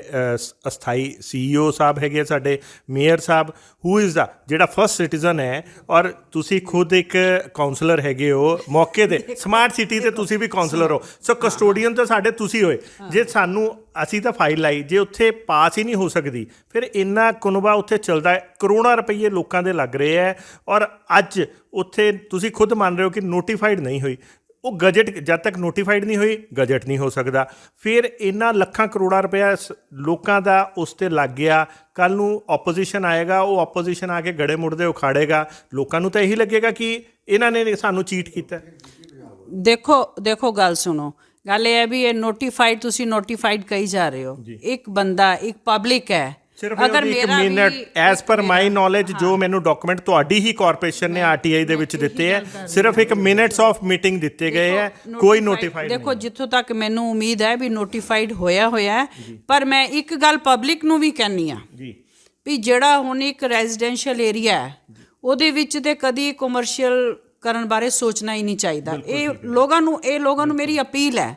ਅਸਥਾਈ CEO ਸਾਹਿਬ ਹੈਗੇ, ਸਾਡੇ mayor Sahib. Who is the ਜਿਹੜਾ ਫਸਟ ਸਿਟੀਜ਼ਨ ਹੈ? ਔਰ ਤੁਸੀਂ ਖੁਦ ਇੱਕ ਕਾਉਂਸਲਰ ਹੈਗੇ ਹੋ ਮੌਕੇ ਦੇ, ਸਮਾਰਟ ਸਿਟੀ ਦੇ ਤੁਸੀਂ ਵੀ ਕਾਉਂਸਲਰ ਹੋ। ਸੋ ਕਸਟੋਡੀਅਨ ਤਾਂ ਸਾਡੇ ਤੁਸੀਂ ਹੋਏ। ਜੇ ਅਸੀਂ ਤਾਂ ਫਾਈਲ ਲਾਈ, ਜੇ ਉੱਥੇ ਪਾਸ ਹੀ ਨਹੀਂ ਹੋ ਸਕਦੀ, ਫਿਰ ਇੰਨਾ ਕੁਨਬਾ ਉੱਥੇ ਚੱਲਦਾ ਹੈ, ਕਰੋੜਾਂ ਰੁਪਈਏ ਲੋਕਾਂ ਦੇ ਲੱਗ ਰਹੇ ਹੈ ਔਰ ਅੱਜ ਉੱਥੇ ਤੁਸੀਂ ਖੁਦ ਮੰਨ ਰਹੇ ਹੋ ਕਿ ਨੋਟੀਫਾਈਡ ਨਹੀਂ ਹੋਈ। ਉਹ ਗਜਟ ਜਦ ਤੱਕ ਨੋਟੀਫਾਈਡ ਨਹੀਂ ਹੋਈ, ਗਜਟ ਨਹੀਂ ਹੋ ਸਕਦਾ। ਫਿਰ ਇਹਨਾਂ ਲੱਖਾਂ ਕਰੋੜਾਂ ਰੁਪਇਆ ਲੋਕਾਂ ਦਾ ਉਸ 'ਤੇ ਲੱਗ ਗਿਆ। ਕੱਲ੍ਹ ਨੂੰ ਆਪੋਜੀਸ਼ਨ ਆਏਗਾ, ਉਹ ਆਪੋਜੀਸ਼ਨ ਆ ਕੇ ਗੜੇ ਮੁੜਦੇ ਉਖਾੜੇਗਾ। ਲੋਕਾਂ ਨੂੰ ਤਾਂ ਇਹੀ ਲੱਗੇਗਾ ਕਿ ਇਹਨਾਂ ਨੇ ਸਾਨੂੰ ਚੀਟ ਕੀਤਾ। ਦੇਖੋ ਗੱਲ ਸੁਣੋ, ਗੱਲ ਇਹ ਹੈ ਵੀ ਇਹ ਨੋਟੀਫਾਈਡ, ਤੁਸੀਂ ਨੋਟੀਫਾਈਡ ਕਹੀ ਜਾ ਰਹੇ ਹੋ। ਇੱਕ ਬੰਦਾ, ਇੱਕ ਪਬਲਿਕ ਹੈ, ਅਗਰ ਮੇਰਾ ਐਜ਼ ਪਰ ਮਾਈ ਨੌਲੇਜ, ਜੋ ਮੈਨੂੰ ਡਾਕੂਮੈਂਟ ਤੁਹਾਡੀ ਹੀ ਕਾਰਪੋਰੇਸ਼ਨ ਨੇ RTI ਦੇ ਵਿੱਚ ਦਿੱਤੇ ਹੈ, ਸਿਰਫ ਇੱਕ ਮਿੰਟਸ ਆਫ ਮੀਟਿੰਗ ਦਿੱਤੇ ਗਏ ਹੈ, ਕੋਈ ਨੋਟੀਫਾਈਡ ਨਹੀਂ। ਦੇਖੋ, ਜਿੱਥੋਂ ਤੱਕ ਮੈਨੂੰ ਉਮੀਦ ਹੈ ਵੀ ਨੋਟੀਫਾਈਡ ਹੋਇਆ ਹੈ, ਪਰ ਮੈਂ ਇੱਕ ਗੱਲ ਪਬਲਿਕ ਨੂੰ ਵੀ ਕਹਿੰਦੀ ਹਾਂ ਵੀ ਜਿਹੜਾ ਹੁਣ ਇੱਕ ਰੈਜ਼ੀਡੈਂਸ਼ੀਅਲ ਏਰੀਆ ਹੈ, ਉਹਦੇ ਵਿੱਚ ਤੇ ਕਦੀ ਕਮਰਸ਼ੀਅਲ ਕਰਨ ਬਾਰੇ ਸੋਚਣਾ ਹੀ ਨਹੀਂ ਚਾਹੀਦਾ। ਇਹ ਲੋਕਾਂ ਨੂੰ ਮੇਰੀ ਅਪੀਲ ਹੈ।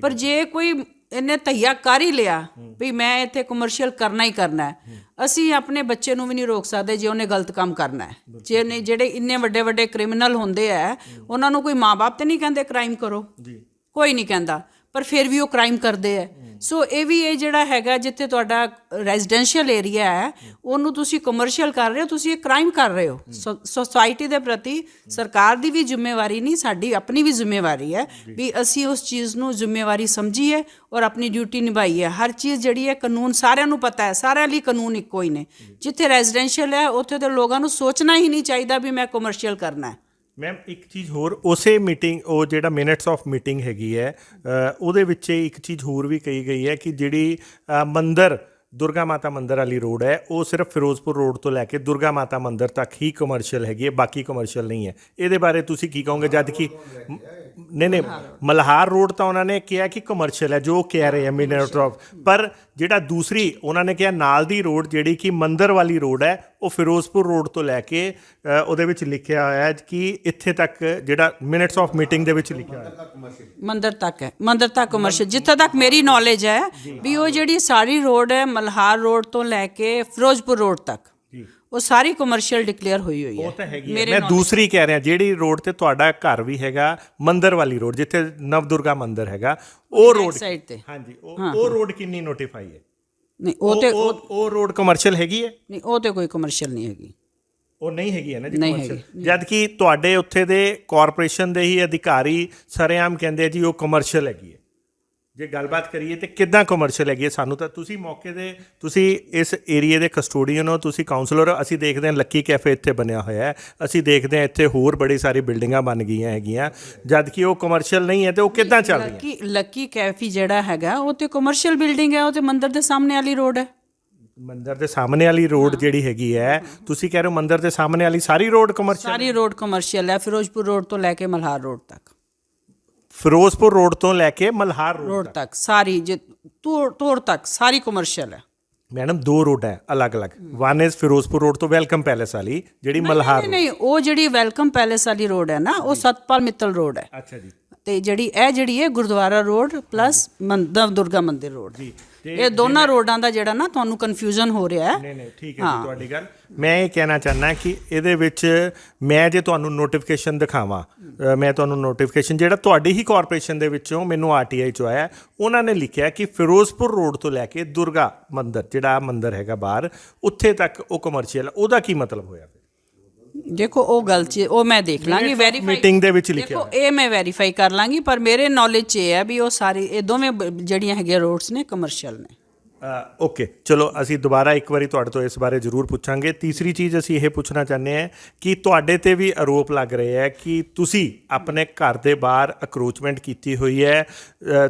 ਪਰ ਜੇ ਕੋਈ ਇਹਨੇ ਧਈਆ ਕਰ ਹੀ ਲਿਆ ਵੀ ਮੈਂ ਇੱਥੇ ਕਮਰਸ਼ੀਅਲ ਕਰਨਾ ਹੀ ਕਰਨਾ ਹੈ, ਅਸੀਂ ਆਪਣੇ ਬੱਚੇ ਨੂੰ ਵੀ ਨਹੀਂ ਰੋਕ ਸਕਦੇ ਜੇ ਉਹਨੇ ਗਲਤ ਕੰਮ ਕਰਨਾ ਹੈ। ਜਿਹੜੇ ਇੰਨੇ ਵੱਡੇ ਵੱਡੇ ਕ੍ਰਿਮੀਨਲ ਹੁੰਦੇ ਹੈ, ਉਹਨਾਂ ਨੂੰ ਕੋਈ ਮਾਂ-ਬਾਪ ਤੇ ਨਹੀਂ ਕਹਿੰਦੇ ਕ੍ਰਾਈਮ ਕਰੋ, ਕੋਈ ਨਹੀਂ ਕਹਿੰਦਾ, ਪਰ ਫਿਰ ਵੀ ਉਹ ਕ੍ਰਾਈਮ ਕਰਦੇ ਹੈ। ਸੋ ਇਹ ਜਿਹੜਾ ਹੈਗਾ, ਜਿੱਥੇ ਤੁਹਾਡਾ ਰੈਜ਼ੀਡੈਂਸ਼ੀਅਲ ਏਰੀਆ ਹੈ, ਉਹਨੂੰ ਤੁਸੀਂ ਕਮਰਸ਼ੀਅਲ ਕਰ ਰਹੇ ਹੋ, ਤੁਸੀਂ ਇਹ ਕ੍ਰਾਈਮ ਕਰ ਰਹੇ ਹੋ। ਸੋਸਾਇਟੀ ਦੇ ਪ੍ਰਤੀ ਸਰਕਾਰ ਦੀ ਵੀ ਜ਼ਿੰਮੇਵਾਰੀ ਨਹੀਂ, ਸਾਡੀ ਆਪਣੀ ਵੀ ਜ਼ਿੰਮੇਵਾਰੀ ਹੈ ਵੀ ਅਸੀਂ ਉਸ ਚੀਜ਼ ਨੂੰ ਜ਼ਿੰਮੇਵਾਰੀ ਸਮਝੀਏ ਔਰ ਆਪਣੀ ਡਿਊਟੀ ਨਿਭਾਈਏ। ਹਰ ਚੀਜ਼ ਜਿਹੜੀ ਹੈ, ਕਾਨੂੰਨ ਸਾਰਿਆਂ ਨੂੰ ਪਤਾ ਹੈ, ਸਾਰਿਆਂ ਲਈ ਕਾਨੂੰਨ ਇੱਕੋ ਹੀ ਨੇ। ਜਿੱਥੇ ਰੈਜ਼ੀਡੈਂਸ਼ੀਅਲ ਹੈ, ਉੱਥੇ ਦੇ ਲੋਕਾਂ ਨੂੰ ਸੋਚਣਾ ਹੀ ਨਹੀਂ ਚਾਹੀਦਾ ਵੀ ਮੈਂ ਕਮਰਸ਼ੀਅਲ ਕਰਨਾ ਹੈ। ਮੈਮ, ਇੱਕ ਚੀਜ਼ ਹੋਰ, ਉਸੇ ਮੀਟਿੰਗ, ਉਹ ਜਿਹੜਾ ਮਿੰਟਸ ਆਫ ਮੀਟਿੰਗ ਹੈਗੀ ਹੈ, ਉਹਦੇ ਵਿੱਚ ਇੱਕ ਚੀਜ਼ ਹੋਰ ਵੀ ਕਹੀ ਗਈ ਹੈ ਕਿ ਜਿਹੜੀ ਮੰਦਰ ਦੁਰਗਾ ਮਾਤਾ ਮੰਦਿਰ ਵਾਲੀ ਰੋਡ ਹੈ ਉਹ ਸਿਰਫ ਫਿਰੋਜ਼ਪੁਰ ਰੋਡ ਤੋਂ ਲੈ ਕੇ ਦੁਰਗਾ ਮਾਤਾ ਮੰਦਿਰ ਤੱਕ ਹੀ ਕਮਰਸ਼ੀਅਲ ਹੈਗੀ ਹੈ, ਬਾਕੀ ਕਮਰਸ਼ੀਅਲ ਨਹੀਂ ਹੈ। ਇਹਦੇ ਬਾਰੇ ਤੁਸੀਂ ਕੀ ਕਹੋਗੇ? ਜਦ ਕਿ ਨਹੀਂ ਮਲਹਾਰ ਰੋਡ ਤਾਂ ਉਹਨਾਂ ਨੇ ਕਿਹਾ ਕਿ ਕਮਰਸ਼ੀਅਲ ਹੈ, ਜੋ ਕਹਿ ਰਹੇ ਆ ਮਿਨਟ ਆਫ, ਪਰ ਜਿਹੜਾ ਦੂਸਰੀ ਉਹਨਾਂ ਨੇ ਕਿਹਾ ਨਾਲ ਦੀ ਰੋਡ ਜਿਹੜੀ ਕਿ ਮੰਦਿਰ ਵਾਲੀ ਰੋਡ ਹੈ ਉਹ ਫਿਰੋਜ਼ਪੁਰ ਰੋਡ ਤੋਂ ਲੈ ਕੇ ਉਹਦੇ ਵਿੱਚ ਲਿਖਿਆ ਹੋਇਆ ਹੈ ਕਿ ਇੱਥੇ ਤੱਕ, ਜਿਹੜਾ ਮਿੰਟਸ ਆਫ ਮੀਟਿੰਗ ਦੇ ਵਿੱਚ ਲਿਖਿਆ ਹੋਇਆ ਮੰਦਿਰ ਤੱਕ ਹੈ, ਮੰਦਿਰ ਤੱਕ ਕਮਰਸ਼ੀਅਲ। ਜਿੱਥੇ ਤੱਕ ਮੇਰੀ ਨੌਲੇਜ ਹੈ ਵੀ ਉਹ ਜਿਹੜੀ ਸਾਰੀ ਰੋਡ ਹੈ ਮਲਹਾਰ ਰੋਡ ਤੋਂ ਲੈ ਕੇ ਫਿਰੋਜ਼ਪੁਰ ਰੋਡ ਤੱਕ ਉਹ ਸਾਰੀ ਕਮਰਸ਼ੀਅਲ ਡਿਕਲੇਅਰ ਹੋਈ ਹੈ। ਉਹ ਤਾਂ ਹੈਗੀ ਹੈ। ਮੈਂ ਦੂਸਰੀ ਕਹਿ ਰਿਹਾ ਜਿਹੜੀ ਰੋਡ ਤੇ ਤੁਹਾਡਾ ਘਰ ਵੀ ਹੈਗਾ, ਮੰਦਿਰ ਵਾਲੀ ਰੋਡ ਜਿੱਥੇ ਨਵਦੁਰਗਾ ਮੰਦਿਰ ਹੈਗਾ, ਉਹ ਰੋਡ ਸਾਈਡ ਤੇ, ਹਾਂਜੀ, ਉਹ ਰੋਡ ਕਿੰਨੀ ਨੋਟੀਫਾਈ ਹੈ? ਨਹੀਂ ਉਹ ਤੇ ਉਹ ਰੋਡ ਕਮਰਸ਼ੀਅਲ ਹੈਗੀ ਹੈ? ਨਹੀਂ, ਉਹ ਤੇ ਕੋਈ ਕਮਰਸ਼ੀਅਲ ਨਹੀਂ ਹੈਗੀ, ਉਹ ਨਹੀਂ ਹੈਗੀ ਹੈ ਨਾ ਜੀ ਨਹੀਂ ਕਮਰਸ਼ੀਅਲ। ਹੈਗੀ। ਜਦ ਕਿ ਤੁਹਾਡੇ ਉੱਥੇ ਦੇ ਕਾਰਪੋਰੇਸ਼ਨ ਦੇ ਹੀ ਅਧਿਕਾਰੀ ਸਰੇਆਮ ਕਹਿੰਦੇ ਆ ਜੀ ਉਹ ਕਮਰਸ਼ੀਅਲ ਹੈਗੀ ਹੈ। ਜੇ ਗੱਲਬਾਤ ਕਰੀਏ ਤੇ ਕਿੱਦਾਂ ਕਮਰਸ਼ੀਅਲ ਹੈਗੀ ਹੈ, ਸਾਨੂੰ ਤਾਂ ਤੁਸੀਂ ਮੌਕੇ ਦੇ, ਤੁਸੀਂ ਇਸ ਏਰੀਏ ਦੇ ਕਸਟੋਡੀਅਨ ਹੋ, ਤੁਸੀਂ ਕਾਉਂਸਲਰ ਹੋ। ਅਸੀਂ ਦੇਖਦੇ ਹਾਂ ਲੱਕੀ ਕੈਫੇ ਇੱਥੇ ਬਣਿਆ ਹੋਇਆ ਹੈ, ਅਸੀਂ ਦੇਖਦੇ ਹਾਂ ਇੱਥੇ ਹੋਰ ਬੜੀ ਸਾਰੀ ਬਿਲਡਿੰਗਾਂ ਬਣ ਗਈਆਂ ਹੈਗੀਆਂ, ਜਦ ਕਿ ਉਹ ਕਮਰਸ਼ੀਅਲ ਨਹੀਂ ਹੈ। ਤੇ ਉਹ ਕਿੱਦਾਂ ਚੱਲ ਰਹੀ ਹੈ? ਲੱਕੀ ਕੈਫੇ ਜਿਹੜਾ ਹੈਗਾ ਉਹ ਤੇ ਕਮਰਸ਼ੀਅਲ ਬਿਲਡਿੰਗ ਹੈ, ਉਹ ਤੇ ਮੰਦਿਰ ਦੇ ਸਾਹਮਣੇ ਵਾਲੀ ਰੋਡ ਹੈ। ਮੰਦਿਰ ਦੇ ਸਾਹਮਣੇ ਵਾਲੀ ਰੋਡ ਜਿਹੜੀ ਹੈਗੀ ਹੈ, ਤੁਸੀਂ ਕਹਿ ਰਹੇ ਹੋ ਮੰਦਿਰ ਦੇ ਸਾਹਮਣੇ ਵਾਲੀ ਸਾਰੀ ਰੋਡ ਕਮਰਸ਼ੀਅਲ? ਸਾਰੀ ਰੋਡ ਕਮਰਸ਼ੀਅਲ ਹੈ, ਫਿਰੋਜ਼ਪੁਰ ਰੋਡ ਤੋਂ ਲੈ ਕੇ ਮਲਹਾਰ ਰੋਡ ਤੱਕ। ਫਿਰੋਜ਼ਪੁਰ ਰੋਡ ਤੋਂ ਲੈ ਕੇ ਮਲਹਾਰ ਰੋਡ ਤੱਕ ਸਾਰੀ, ਜੇ ਤੋੜ ਤੱਕ ਸਾਰੀ ਕਮਰਸ਼ੀਅਲ ਹੈ। ਮੈਡਮ ਦੋ ਰੋਡ ਹੈ ਅਲੱਗ-ਅਲੱਗ, ਵਨ ਇਜ਼ ਫਿਰੋਜ਼ਪੁਰ ਰੋਡ ਤੋਂ ਵੈਲਕਮ ਪੈਲੇਸ ਵਾਲੀ, ਜਿਹੜੀ ਮਲਹਾਰ। ਨਹੀਂ, ਉਹ ਜਿਹੜੀ ਵੈਲਕਮ ਪੈਲੇਸ ਵਾਲੀ ਰੋਡ ਹੈ ਨਾ, ਉਹ ਸਤਪਾਲ ਮਿੱਤਲ ਰੋਡ ਹੈ। ਅੱਛਾ ਜੀ। ਤੇ ਜਿਹੜੀ ਹੈ ਗੁਰਦੁਆਰਾ ਰੋਡ ਪਲੱਸ ਦੁਰਗਾ ਮੰਦਿਰ ਰੋਡ, ਇਹ ਦੋਨਾਂ ਰੋਡਾਂ ਦਾ ਜਿਹੜਾ ਨਾ ਤੁਹਾਨੂੰ ਕਨਫਿਊਜ਼ਨ ਹੋ ਰਿਹਾ ਹੈ। ਨਹੀਂ ਠੀਕ ਹੈ ਜੀ ਤੁਹਾਡੀ ਗੱਲ। ਮੈਂ ਇਹ ਕਹਿਣਾ ਚਾਹੁੰਦਾ ਕਿ ਇਹਦੇ ਵਿੱਚ ਮੈਂ ਜੇ ਤੁਹਾਨੂੰ ਨੋਟੀਫਿਕੇਸ਼ਨ ਦਿਖਾਵਾਂ, ਮੈਂ ਤੁਹਾਨੂੰ ਨੋਟੀਫਿਕੇਸ਼ਨ ਜਿਹੜਾ ਤੁਹਾਡੀ ਹੀ ਕਾਰਪੋਰੇਸ਼ਨ ਦੇ ਵਿੱਚੋਂ ਮੈਨੂੰ ਆਰਟੀਆਈ ਚੋਂ ਆਇਆ, ਉਹਨਾਂ ਨੇ ਲਿਖਿਆ ਕਿ ਫਿਰੋਜ਼ਪੁਰ ਰੋਡ ਤੋਂ ਲੈ ਕੇ ਦੁਰਗਾ ਮੰਦਿਰ, ਜਿਹੜਾ ਮੰਦਿਰ ਹੈਗਾ ਬਾਹਰ, ਉੱਥੇ ਤੱਕ ਉਹ ਕਮਰਸ਼ੀਅਲ। ਉਹਦਾ ਕੀ ਮਤਲਬ ਹੋਇਆ? ਦੇਖੋ ਉਹ ਗੱਲ 'ਚ ਉਹ ਮੈਂ ਦੇਖ ਲਾਂਗੀ, ਵੈਰੀਫਾਈ ਮੀਟਿੰਗ ਦੇ ਵਿੱਚ ਲਿਖਿਆ ਦੇਖੋ ਇਹ ਮੈਂ ਵੈਰੀਫਾਈ ਕਰ ਲਾਂਗੀ, ਪਰ ਮੇਰੇ ਨੌਲੇਜ 'ਚ ਇਹ ਹੈ ਵੀ ਉਹ ਸਾਰੀ, ਇਹ ਦੋਵੇਂ ਜਿਹੜੀਆਂ ਹੈਗੀਆਂ ਰੋਡਸ ਨੇ ਕਮਰਸ਼ੀਅਲ ਨੇ। ਓਕੇ, ਚਲੋ ਅਸੀਂ ਦੁਬਾਰਾ ਇੱਕ ਵਾਰੀ ਤੁਹਾਡੇ ਤੋਂ ਇਸ ਬਾਰੇ ਜ਼ਰੂਰ ਪੁੱਛਾਂਗੇ। ਤੀਸਰੀ ਚੀਜ਼ ਅਸੀਂ ਇਹ ਪੁੱਛਣਾ ਚਾਹੁੰਦੇ ਹਾਂ ਕਿ ਤੁਹਾਡੇ ਤੇ ਵੀ ਆਰੋਪ ਲੱਗ ਰਹੇ ਹੈ ਕਿ ਤੁਸੀਂ ਆਪਣੇ ਘਰ ਦੇ ਬਾਹਰ ਅਕਰੋਚਮੈਂਟ ਕੀਤੀ ਹੋਈ ਹੈ।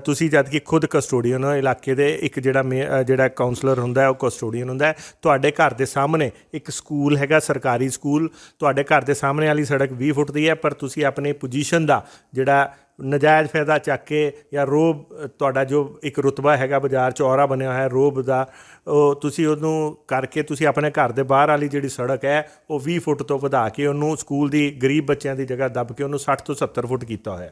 ਤੁਸੀਂ ਜਦ ਕਿ ਖੁਦ ਕਸਟੋਡੀਅਨ ਹੋ ਇਲਾਕੇ ਦੇ, ਇੱਕ ਜਿਹੜਾ ਕਾਉਂਸਲਰ ਹੁੰਦਾ ਉਹ ਕਸਟੋਡੀਅਨ ਹੁੰਦਾ। ਤੁਹਾਡੇ ਘਰ ਦੇ ਸਾਹਮਣੇ ਇੱਕ ਸਕੂਲ ਹੈਗਾ, ਸਰਕਾਰੀ ਸਕੂਲ, ਤੁਹਾਡੇ ਘਰ ਦੇ ਸਾਹਮਣੇ ਵਾਲੀ ਸੜਕ 20 ਫੁੱਟ ਦੀ ਹੈ, ਪਰ ਤੁਸੀਂ ਆਪਣੀ ਪੋਜੀਸ਼ਨ ਦਾ ਜਿਹੜਾ ਨਜਾਇਜ਼ ਫਾਇਦਾ ਚੱਕ ਕੇ ਜਾਂ ਰੋਬ, ਤੁਹਾਡਾ ਜੋ ਇੱਕ ਰੁਤਬਾ ਹੈਗਾ ਬਾਜ਼ਾਰ ਚੌਰਾ ਬਣਿਆ ਹੋਇਆ ਰੋਬ ਦਾ, ਉਹ ਤੁਸੀਂ ਉਹਨੂੰ ਕਰਕੇ ਤੁਸੀਂ ਆਪਣੇ ਘਰ ਦੇ ਬਾਹਰ ਵਾਲੀ ਜਿਹੜੀ ਸੜਕ ਹੈ ਉਹ 20 ਫੁੱਟ ਤੋਂ ਵਧਾ ਕੇ ਉਹਨੂੰ ਸਕੂਲ ਦੀ ਗਰੀਬ ਬੱਚਿਆਂ ਦੀ ਜਗ੍ਹਾ ਦੱਬ ਕੇ ਉਹਨੂੰ 60 ਤੋਂ 70 ਫੁੱਟ ਕੀਤਾ ਹੋਇਆ।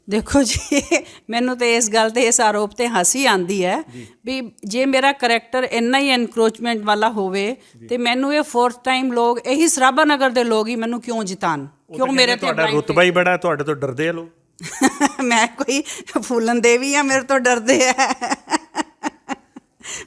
ਦੇਖੋ ਜੀ, ਮੈਨੂੰ ਤੇ ਇਸ ਗੱਲ ਤੇ, ਇਸ ਆਰੋਪ ਤੇ ਹੱਸੀ ਆਂਦੀ ਹੈ ਵੀ ਜੇ ਮੇਰਾ ਕਰੈਕਟਰ ਇੰਨਾ ਹੀ ਐਨਕਰੋਚਮੈਂਟ ਵਾਲਾ ਹੋਵੇ ਤੇ ਮੈਨੂੰ ਇਹ ਫੋਰਥ ਟਾਈਮ ਲੋਕ, ਇਹੀ ਸਰਾਭਾ ਨਗਰ ਦੇ ਲੋਕ ਹੀ ਮੈਨੂੰ ਕਿਉਂ ਜਿਤਾਨ, ਕਿਉਂ ਮੇਰੇ ਤੇ ਤੁਹਾਡਾ ਰੁਤਬਾ ਹੀ ਬੜਾ, ਤੁਹਾਡੇ ਤੋਂ ਡਰਦੇ ਆ ਲੋਕ। ਮੈਂ ਕੋਈ ਫੂਲਨ ਦੇਵੀ ਆ ਮੇਰੇ ਤੋਂ ਡਰਦੇ ਆ?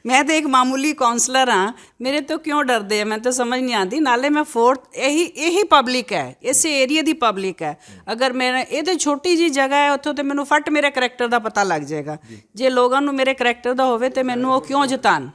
ਮੈਂ ਤਾਂ ਇੱਕ ਮਾਮੂਲੀ ਕਾਉਂਸਲਰ ਹਾਂ, ਮੇਰੇ ਤੋਂ ਕਿਉਂ ਡਰਦੇ ਆ? ਮੈਨੂੰ ਤਾਂ ਸਮਝ ਨਹੀਂ ਆਉਂਦੀ। ਨਾਲੇ ਮੈਂ ਫੋਰਥ, ਇਹੀ ਪਬਲਿਕ ਹੈ, ਇਸੇ ਏਰੀਆ ਦੀ ਪਬਲਿਕ ਹੈ। ਅਗਰ ਮੇਰਾ ਇਹ ਤਾਂ ਛੋਟੀ ਜਿਹੀ ਜਗ੍ਹਾ ਹੈ, ਉੱਥੋਂ ਤਾਂ ਮੈਨੂੰ ਫੱਟ ਮੇਰੇ ਕਰੈਕਟਰ ਦਾ ਪਤਾ ਲੱਗ ਜਾਏਗਾ। ਜੇ ਲੋਕਾਂ ਨੂੰ ਮੇਰੇ ਕਰੈਕਟਰ ਦਾ ਹੋਵੇ ਤੇ ਮੈਨੂੰ ਉਹ ਕਿਉਂ ਜਿਤਾਨ?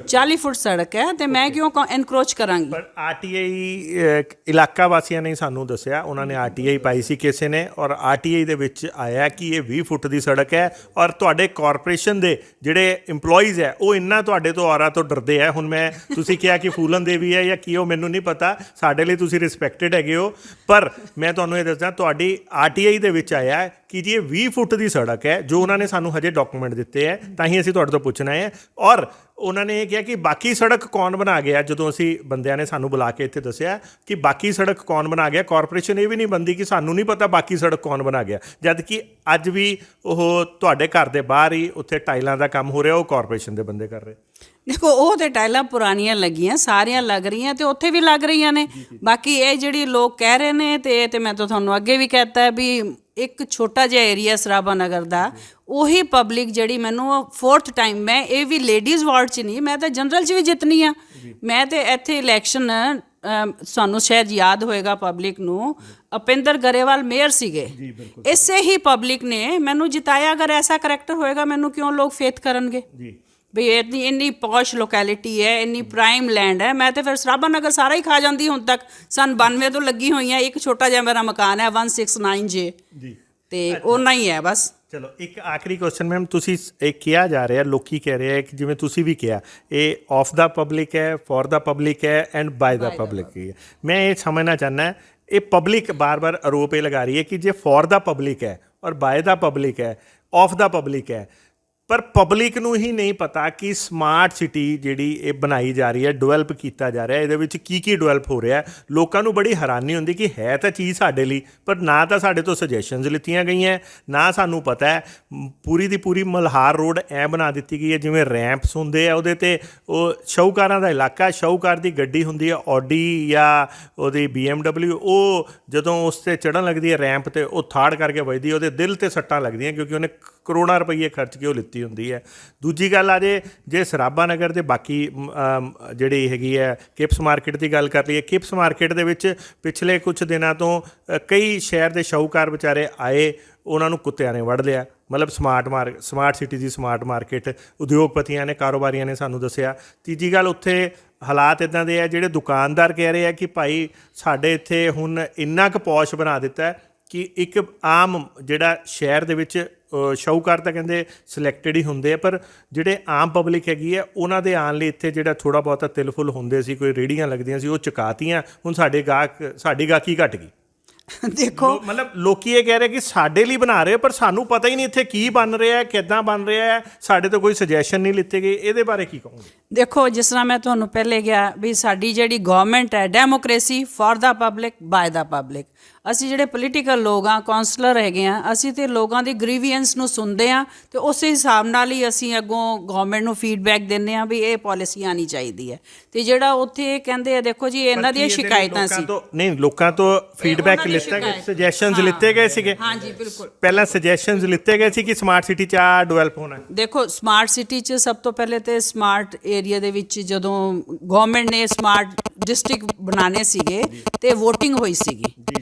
40 ਫੁੱਟ ਸੜਕ ਹੈ ਤੇ ਮੈਂ ਕਿਉਂ ਐਨਕਰੋਚ ਕਰਾਂਗੀ? ਪਰ ਆਰਟੀਆਈ ਇਲਾਕਾ ਵਾਸੀਆਂ ਨੇ ਸਾਨੂੰ ਦੱਸਿਆ, ਉਹਨਾਂ ਨੇ ਆਰਟੀਆਈ ਪਾਈ ਸੀ ਕਿਸੇ ਨੇ, ਔਰ ਆਰਟੀਆਈ ਦੇ ਵਿੱਚ ਆਇਆ ਕਿ ਇਹ 20 ਫੁੱਟ ਦੀ ਸੜਕ ਹੈ, ਔਰ ਤੁਹਾਡੇ ਕਾਰਪੋਰੇਸ਼ਨ ਦੇ ਜਿਹੜੇ EMPLOYEES ਹੈ ਉਹ ਇੰਨਾ ਤੁਹਾਡੇ ਤੋਂ ਔਰਾ ਤੋਂ ਡਰਦੇ ਹੈ। ਹੁਣ ਮੈਂ, ਤੁਸੀਂ ਕਿਹਾ ਕਿ ਫੂਲਨ ਦੇਵੀ ਹੈ ਜਾਂ ਕੀ, ਉਹ ਮੈਨੂੰ ਨਹੀਂ ਪਤਾ, ਸਾਡੇ ਲਈ ਤੁਸੀਂ ਰਿਸਪੈਕਟਡ ਹੈਗੇ ਹੋ, ਪਰ ਮੈਂ ਤੁਹਾਨੂੰ ਇਹ ਦੱਸਦਾ ਤੁਹਾਡੀ ਆਰਟੀਆਈ ਦੇ ਵਿੱਚ ਆਇਆ ਕਿ ਜੀ ਇਹ 20 ਫੁੱਟ ਦੀ ਸੜਕ ਹੈ, ਜੋ ਉਹਨਾਂ ਨੇ ਸਾਨੂੰ ਹਜੇ ਡਾਕੂਮੈਂਟ ਦਿੱਤੇ ਹੈ, ਤਾਂ ਹੀ ਅਸੀਂ ਤੁਹਾਡੇ ਤੋਂ ਪੁੱਛਣਾ ਹੈ। ਔਰ ਉਹਨਾਂ ਨੇ ਇਹ ਕਿਹਾ ਕਿ ਬਾਕੀ ਸੜਕ ਕੌਣ ਬਣਾ ਗਿਆ? ਜਦੋਂ ਅਸੀਂ ਬੰਦਿਆਂ ਨੇ ਸਾਨੂੰ ਬੁਲਾ ਕੇ ਇੱਥੇ ਦੱਸਿਆ ਕਿ ਬਾਕੀ ਸੜਕ ਕੌਣ ਬਣਾ ਗਿਆ, ਕਾਰਪੋਰੇਸ਼ਨ ਇਹ ਵੀ ਨਹੀਂ ਬੰਦੀ ਕਿ ਸਾਨੂੰ ਨਹੀਂ ਪਤਾ ਬਾਕੀ ਸੜਕ ਕੌਣ ਬਣਾ ਗਿਆ, ਜਦ ਕਿ ਅੱਜ ਵੀ ਉਹ ਤੁਹਾਡੇ ਘਰ ਦੇ ਬਾਹਰ ਹੀ ਉੱਥੇ ਟਾਈਲਾਂ ਦਾ ਕੰਮ ਹੋ ਰਿਹਾ, ਉਹ ਕਾਰਪੋਰੇਸ਼ਨ ਦੇ ਬੰਦੇ ਕਰ ਰਹੇ। ਦੇਖੋ ਉਹ ਤੇ ਟਾਈਲਾਂ ਪੁਰਾਣੀਆਂ ਲੱਗੀਆਂ, ਸਾਰੀਆਂ ਲੱਗ ਰਹੀਆਂ ਤੇ ਉੱਥੇ ਵੀ ਲੱਗ ਰਹੀਆਂ ਨੇ। ਬਾਕੀ ਇਹ ਜਿਹੜੀ ਲੋਕ ਕਹਿ ਰਹੇ ਨੇ, ਤੇ ਇਹ ਤੇ ਮੈਂ ਤਾਂ ਤੁਹਾਨੂੰ ਅੱਗੇ ਵੀ ਕਹਿਤਾ ਵੀ ਇੱਕ ਛੋਟਾ ਜਿਹਾ ਏਰੀਆ ਸਰਾਭਾ ਨਗਰ ਦਾ, ਉਹੀ ਪਬਲਿਕ ਜਿਹੜੀ ਮੈਨੂੰ ਫੋਰਥ ਟਾਈਮ, ਮੈਂ ਇਹ ਵੀ ਲੇਡੀਜ਼ ਵਾਰਡ 'ਚ ਨਹੀਂ, ਮੈਂ ਤਾਂ ਜਨਰਲ 'ਚ ਵੀ ਜਿੱਤਣੀ ਆ। ਮੈਂ ਤੇ ਇੱਥੇ ਇਲੈਕਸ਼ਨ, ਸਾਨੂੰ ਸ਼ਾਇਦ ਯਾਦ ਹੋਏਗਾ ਪਬਲਿਕ ਨੂੰ, ਅਪਿੰਦਰ ਗਰੇਵਾਲ ਮੇਅਰ ਸੀਗੇ, ਇਸੇ ਹੀ ਪਬਲਿਕ ਨੇ ਮੈਨੂੰ ਜਿਤਾਇਆ। ਅਗਰ ਐਸਾ ਕਰੈਕਟਰ ਹੋਏਗਾ ਮੈਨੂੰ ਕਿਉਂ ਲੋਕ ਫੇਥ ਕਰਨਗੇ ਵੀ ਇੰਨੀ ਪੌਸ਼ ਲੋਕੈਲਿਟੀ ਹੈ, ਇੰਨੀ ਪ੍ਰਾਈਮ ਲੈਂਡ ਹੈ। ਮੈਂ ਤਾਂ ਫਿਰ ਸਰਾਭਾ ਨਗਰ ਸਾਰਾ ਹੀ ਖਾ ਜਾਂਦੀ ਹੁਣ ਤੱਕ। ਸਨ 92 ਤੋਂ ਲੱਗੀ ਹੋਈ ਹੈ, ਇੱਕ ਛੋਟਾ ਜਿਹਾ ਮੇਰਾ ਮਕਾਨ ਹੈ 169 ਜੇ, ਤੇ ਓਨਾ ਹੀ ਹੈ ਬਸ। ਚਲੋ ਇੱਕ ਆਖਰੀ ਕੁਐਸਚਨ ਮੈਮ, ਤੁਸੀਂ ਇਹ ਕਿਹਾ ਜਾ ਰਿਹਾ, ਲੋਕੀ ਕਹਿ ਰਹੇ ਆ ਕਿ ਜਿਵੇਂ ਤੁਸੀਂ ਵੀ ਕਿਹਾ, ਇਹ ਆਫ ਦਾ ਪਬਲਿਕ ਹੈ, ਫॉर ਦਾ ਪਬਲਿਕ ਹੈ ਐਂਡ ਬਾय ਦਾ ਪਬਲਿਕ ਹੈ। ਮੈਂ ਇਹ ਸਮਝਣਾ ਚਾਹੁੰਦਾ, ਇਹ ਪਬਲਿਕ ਬਾਰ-ਬਾਰ ਆਰੋਪ ਇਹ ਲਗਾ ਰਹੀ ਹੈ ਕਿ ਜੇ ਫॉर ਦਾ ਪਬਲਿਕ ਹੈ ਔਰ ਬਾय ਦਾ ਪਬਲਿਕ ਹੈ, ਆਫ ਦਾ ਪਬਲਿਕ ਹੈ, ਪਰ ਪਬਲਿਕ ਨੂੰ ਹੀ ਨਹੀਂ ਪਤਾ ਕਿ ਸਮਾਰਟ ਸਿਟੀ ਜਿਹੜੀ ਇਹ ਬਣਾਈ ਜਾ ਰਹੀ ਹੈ, ਡਿਵੈਲਪ ਕੀਤਾ ਜਾ ਰਿਹਾ, ਇਹਦੇ ਵਿੱਚ ਕੀ ਕੀ ਡਿਵੈਲਪ ਹੋ ਰਿਹਾ। ਲੋਕਾਂ ਨੂੰ ਬੜੀ ਹੈਰਾਨੀ ਹੁੰਦੀ ਕਿ ਹੈ ਤਾਂ ਚੀਜ਼ ਸਾਡੇ ਲਈ, ਪਰ ਨਾ ਤਾਂ ਸਾਡੇ ਤੋਂ ਸੁਜੈਸ਼ਨਸ ਲਿੱਤੀਆਂ ਗਈਆਂ, ਨਾ ਸਾਨੂੰ ਪਤਾ ਹੈ। ਪੂਰੀ ਦੀ ਪੂਰੀ ਮਲਹਾਰ ਰੋਡ ਐ ਬਣਾ ਦਿੱਤੀ ਗਈ ਹੈ ਜਿਵੇਂ ਰੈਂਪਸ ਹੁੰਦੇ ਆ ਉਹਦੇ 'ਤੇ, ਉਹ ਸ਼ਾਹੂਕਾਰਾਂ ਦਾ ਇਲਾਕਾ, ਸ਼ਾਹੂਕਾਰ ਦੀ ਗੱਡੀ ਹੁੰਦੀ ਹੈ ਆਡੀ ਜਾਂ ਉਹਦੀ BMW, ਉਹ ਜਦੋਂ ਉਸ 'ਤੇ ਚੜ੍ਹਨ ਲੱਗਦੀ ਹੈ ਰੈਂਪ 'ਤੇ, ਉਹ ਥਾੜ ਕਰਕੇ ਵੱਜਦੀ, ਉਹਦੇ ਦਿਲ 'ਤੇ ਸੱਟਾਂ ਲੱਗਦੀਆਂ ਕਿਉਂਕਿ ਉਹਨੇ ਕਰੋੜਾਂ ਰੁਪਈਏ ਖਰਚ ਕੇ ਉਹ ਲਿੱਤੀ ਹੁੰਦੀ ਹੈ। ਦੂਜੀ ਗੱਲ ਆ ਜੇ ਸਰਾਭਾ ਨਗਰ ਦੇ ਬਾਕੀ ਜਿਹੜੀ ਹੈਗੀ ਹੈ ਕਿਪਸ ਮਾਰਕੀਟ ਦੀ ਗੱਲ ਕਰ ਲਈਏ, ਕਿਪਸ ਮਾਰਕੀਟ ਦੇ ਵਿੱਚ ਪਿਛਲੇ ਕੁਝ ਦਿਨਾਂ ਤੋਂ ਕਈ ਸ਼ਹਿਰ ਦੇ ਸ਼ਾਹੂਕਾਰ ਵਿਚਾਰੇ ਆਏ, ਉਹਨਾਂ ਨੂੰ ਕੁੱਤਿਆਂ ਨੇ ਵੜ ਲਿਆ। ਮਤਲਬ ਸਮਾਰਟ ਸਿਟੀ ਦੀ ਸਮਾਰਟ ਮਾਰਕੀਟ, ਉਦਯੋਗਪਤੀਆਂ ਨੇ, ਕਾਰੋਬਾਰੀਆਂ ਨੇ ਸਾਨੂੰ ਦੱਸਿਆ। ਤੀਜੀ ਗੱਲ, ਉੱਥੇ ਹਾਲਾਤ ਇੱਦਾਂ ਦੇ ਆ, ਜਿਹੜੇ ਦੁਕਾਨਦਾਰ ਕਹਿ ਰਹੇ ਆ ਕਿ ਭਾਈ ਸਾਡੇ ਇੱਥੇ ਹੁਣ ਇੰਨਾ ਕੁ ਪੌਸ਼ ਬਣਾ ਦਿੱਤਾ ਕਿ ਇੱਕ ਆਮ ਜਿਹੜਾ ਸ਼ਹਿਰ ਦੇ ਵਿੱਚ ਸ਼ਾਹੂਕਾਰ ਤਾਂ ਕਹਿੰਦੇ ਸਿਲੈਕਟਡ ਹੀ ਹੁੰਦੇ ਆ, ਪਰ ਜਿਹੜੇ ਆਮ ਪਬਲਿਕ ਹੈਗੀ ਹੈ ਉਹਨਾਂ ਦੇ ਆਉਣ ਲਈ ਇੱਥੇ ਜਿਹੜਾ ਥੋੜ੍ਹਾ ਬਹੁਤਾ ਤਿਲ ਫੁੱਲ ਹੁੰਦੇ ਸੀ, ਕੋਈ ਰੇਹੜੀਆਂ ਲੱਗਦੀਆਂ ਸੀ, ਉਹ ਚੁਕਾਤੀਆਂ। ਹੁਣ ਸਾਡੀ ਗਾਹਕੀ ਘਟ ਗਈ। ਦੇਖੋ ਮਤਲਬ ਲੋਕੀ ਇਹ ਕਹਿ ਰਹੇ ਕਿ ਸਾਡੇ ਲਈ ਬਣਾ ਰਹੇ, ਪਰ ਸਾਨੂੰ ਪਤਾ ਹੀ ਨਹੀਂ ਇੱਥੇ ਕੀ ਬਣ ਰਿਹਾ ਹੈ, ਕਿੱਦਾਂ ਬਣ ਰਿਹਾ ਹੈ, ਸਾਡੇ ਤੋਂ ਕੋਈ ਸੁਜੈਸ਼ਨ ਨਹੀਂ ਲਿੱਤੇ ਗਏ। ਇਹਦੇ ਬਾਰੇ ਕੀ ਕਹੋਗੇ? ਦੇਖੋ, ਜਿਸ ਤਰ੍ਹਾਂ ਮੈਂ ਤੁਹਾਨੂੰ ਪਹਿਲੇ ਕਿਹਾ ਵੀ ਸਾਡੀ ਜਿਹੜੀ ਗਵਰਨਮੈਂਟ ਹੈ, democracy, for the public, ਬਾय the public. ਅਸੀਂ ਜਿਹੜੇ ਪੋਲੀਟੀਕਲ ਲੋਕ ਹਾਂ, ਕਾਉਂਸਲਰ ਹੈਗੇ ਹਾਂ, ਅਸੀਂ ਤੇ ਲੋਕਾਂ ਦੀ ਗ੍ਰੀਵੀਐਂਸ ਨੂੰ ਸੁਣਦੇ ਹਾਂ ਤੇ ਉਸੇ ਹਿਸਾਬ ਨਾਲ ਹੀ ਅਸੀਂ ਅੱਗੋਂ ਗਵਰਨਮੈਂਟ ਨੂੰ ਫੀਡਬੈਕ ਦਿੰਦੇ ਹਾਂ ਵੀ ਇਹ ਪਾਲਿਸੀ ਆਉਣੀ ਚਾਹੀਦੀ ਹੈ। ਤੇ ਜਿਹੜਾ ਉੱਥੇ ਕਹਿੰਦੇ ਆ, ਦੇਖੋ ਜੀ, ਇਹਨਾਂ ਦੀਆਂ ਸ਼ਿਕਾਇਤਾਂ ਸੀ, ਨਹੀਂ ਲੋਕਾਂ ਤੋਂ ਫੀਡਬੈਕ ਲਿੱਤਾ ਗਿਆ, ਸੁਜੈਸ਼ਨਸ ਲਿੱਤੇ ਗਏ ਸੀਗੇ। ਹਾਂਜੀ, ਬਿਲਕੁਲ। ਪਹਿਲਾਂ ਸੁਜੈਸ਼ਨਸ ਲਿੱਤੇ ਗਏ ਸੀ ਕਿ ਸਮਾਰਟ ਸਿਟੀ 'ਚ ਆ ਡਿਵੈਲਪ ਹੋਣਾ। ਦੇਖੋ, ਸਮਾਰਟ ਸਿਟੀ 'ਚ ਸਭ ਤੋਂ ਪਹਿਲੇ ਤੇ ਸਮਾਰਟ ਏਰੀਆ ਦੇ ਵਿੱਚ ਜਦੋਂ ਗਵਰਨਮੈਂਟ ਨੇ ਸਮਾਰਟ ਡਿਸਟ੍ਰਿਕਟ ਬਣਾਉਣੇ ਸੀਗੇ ਤੇ ਵੋਟਿੰਗ ਹੋਈ ਸੀਗੀ,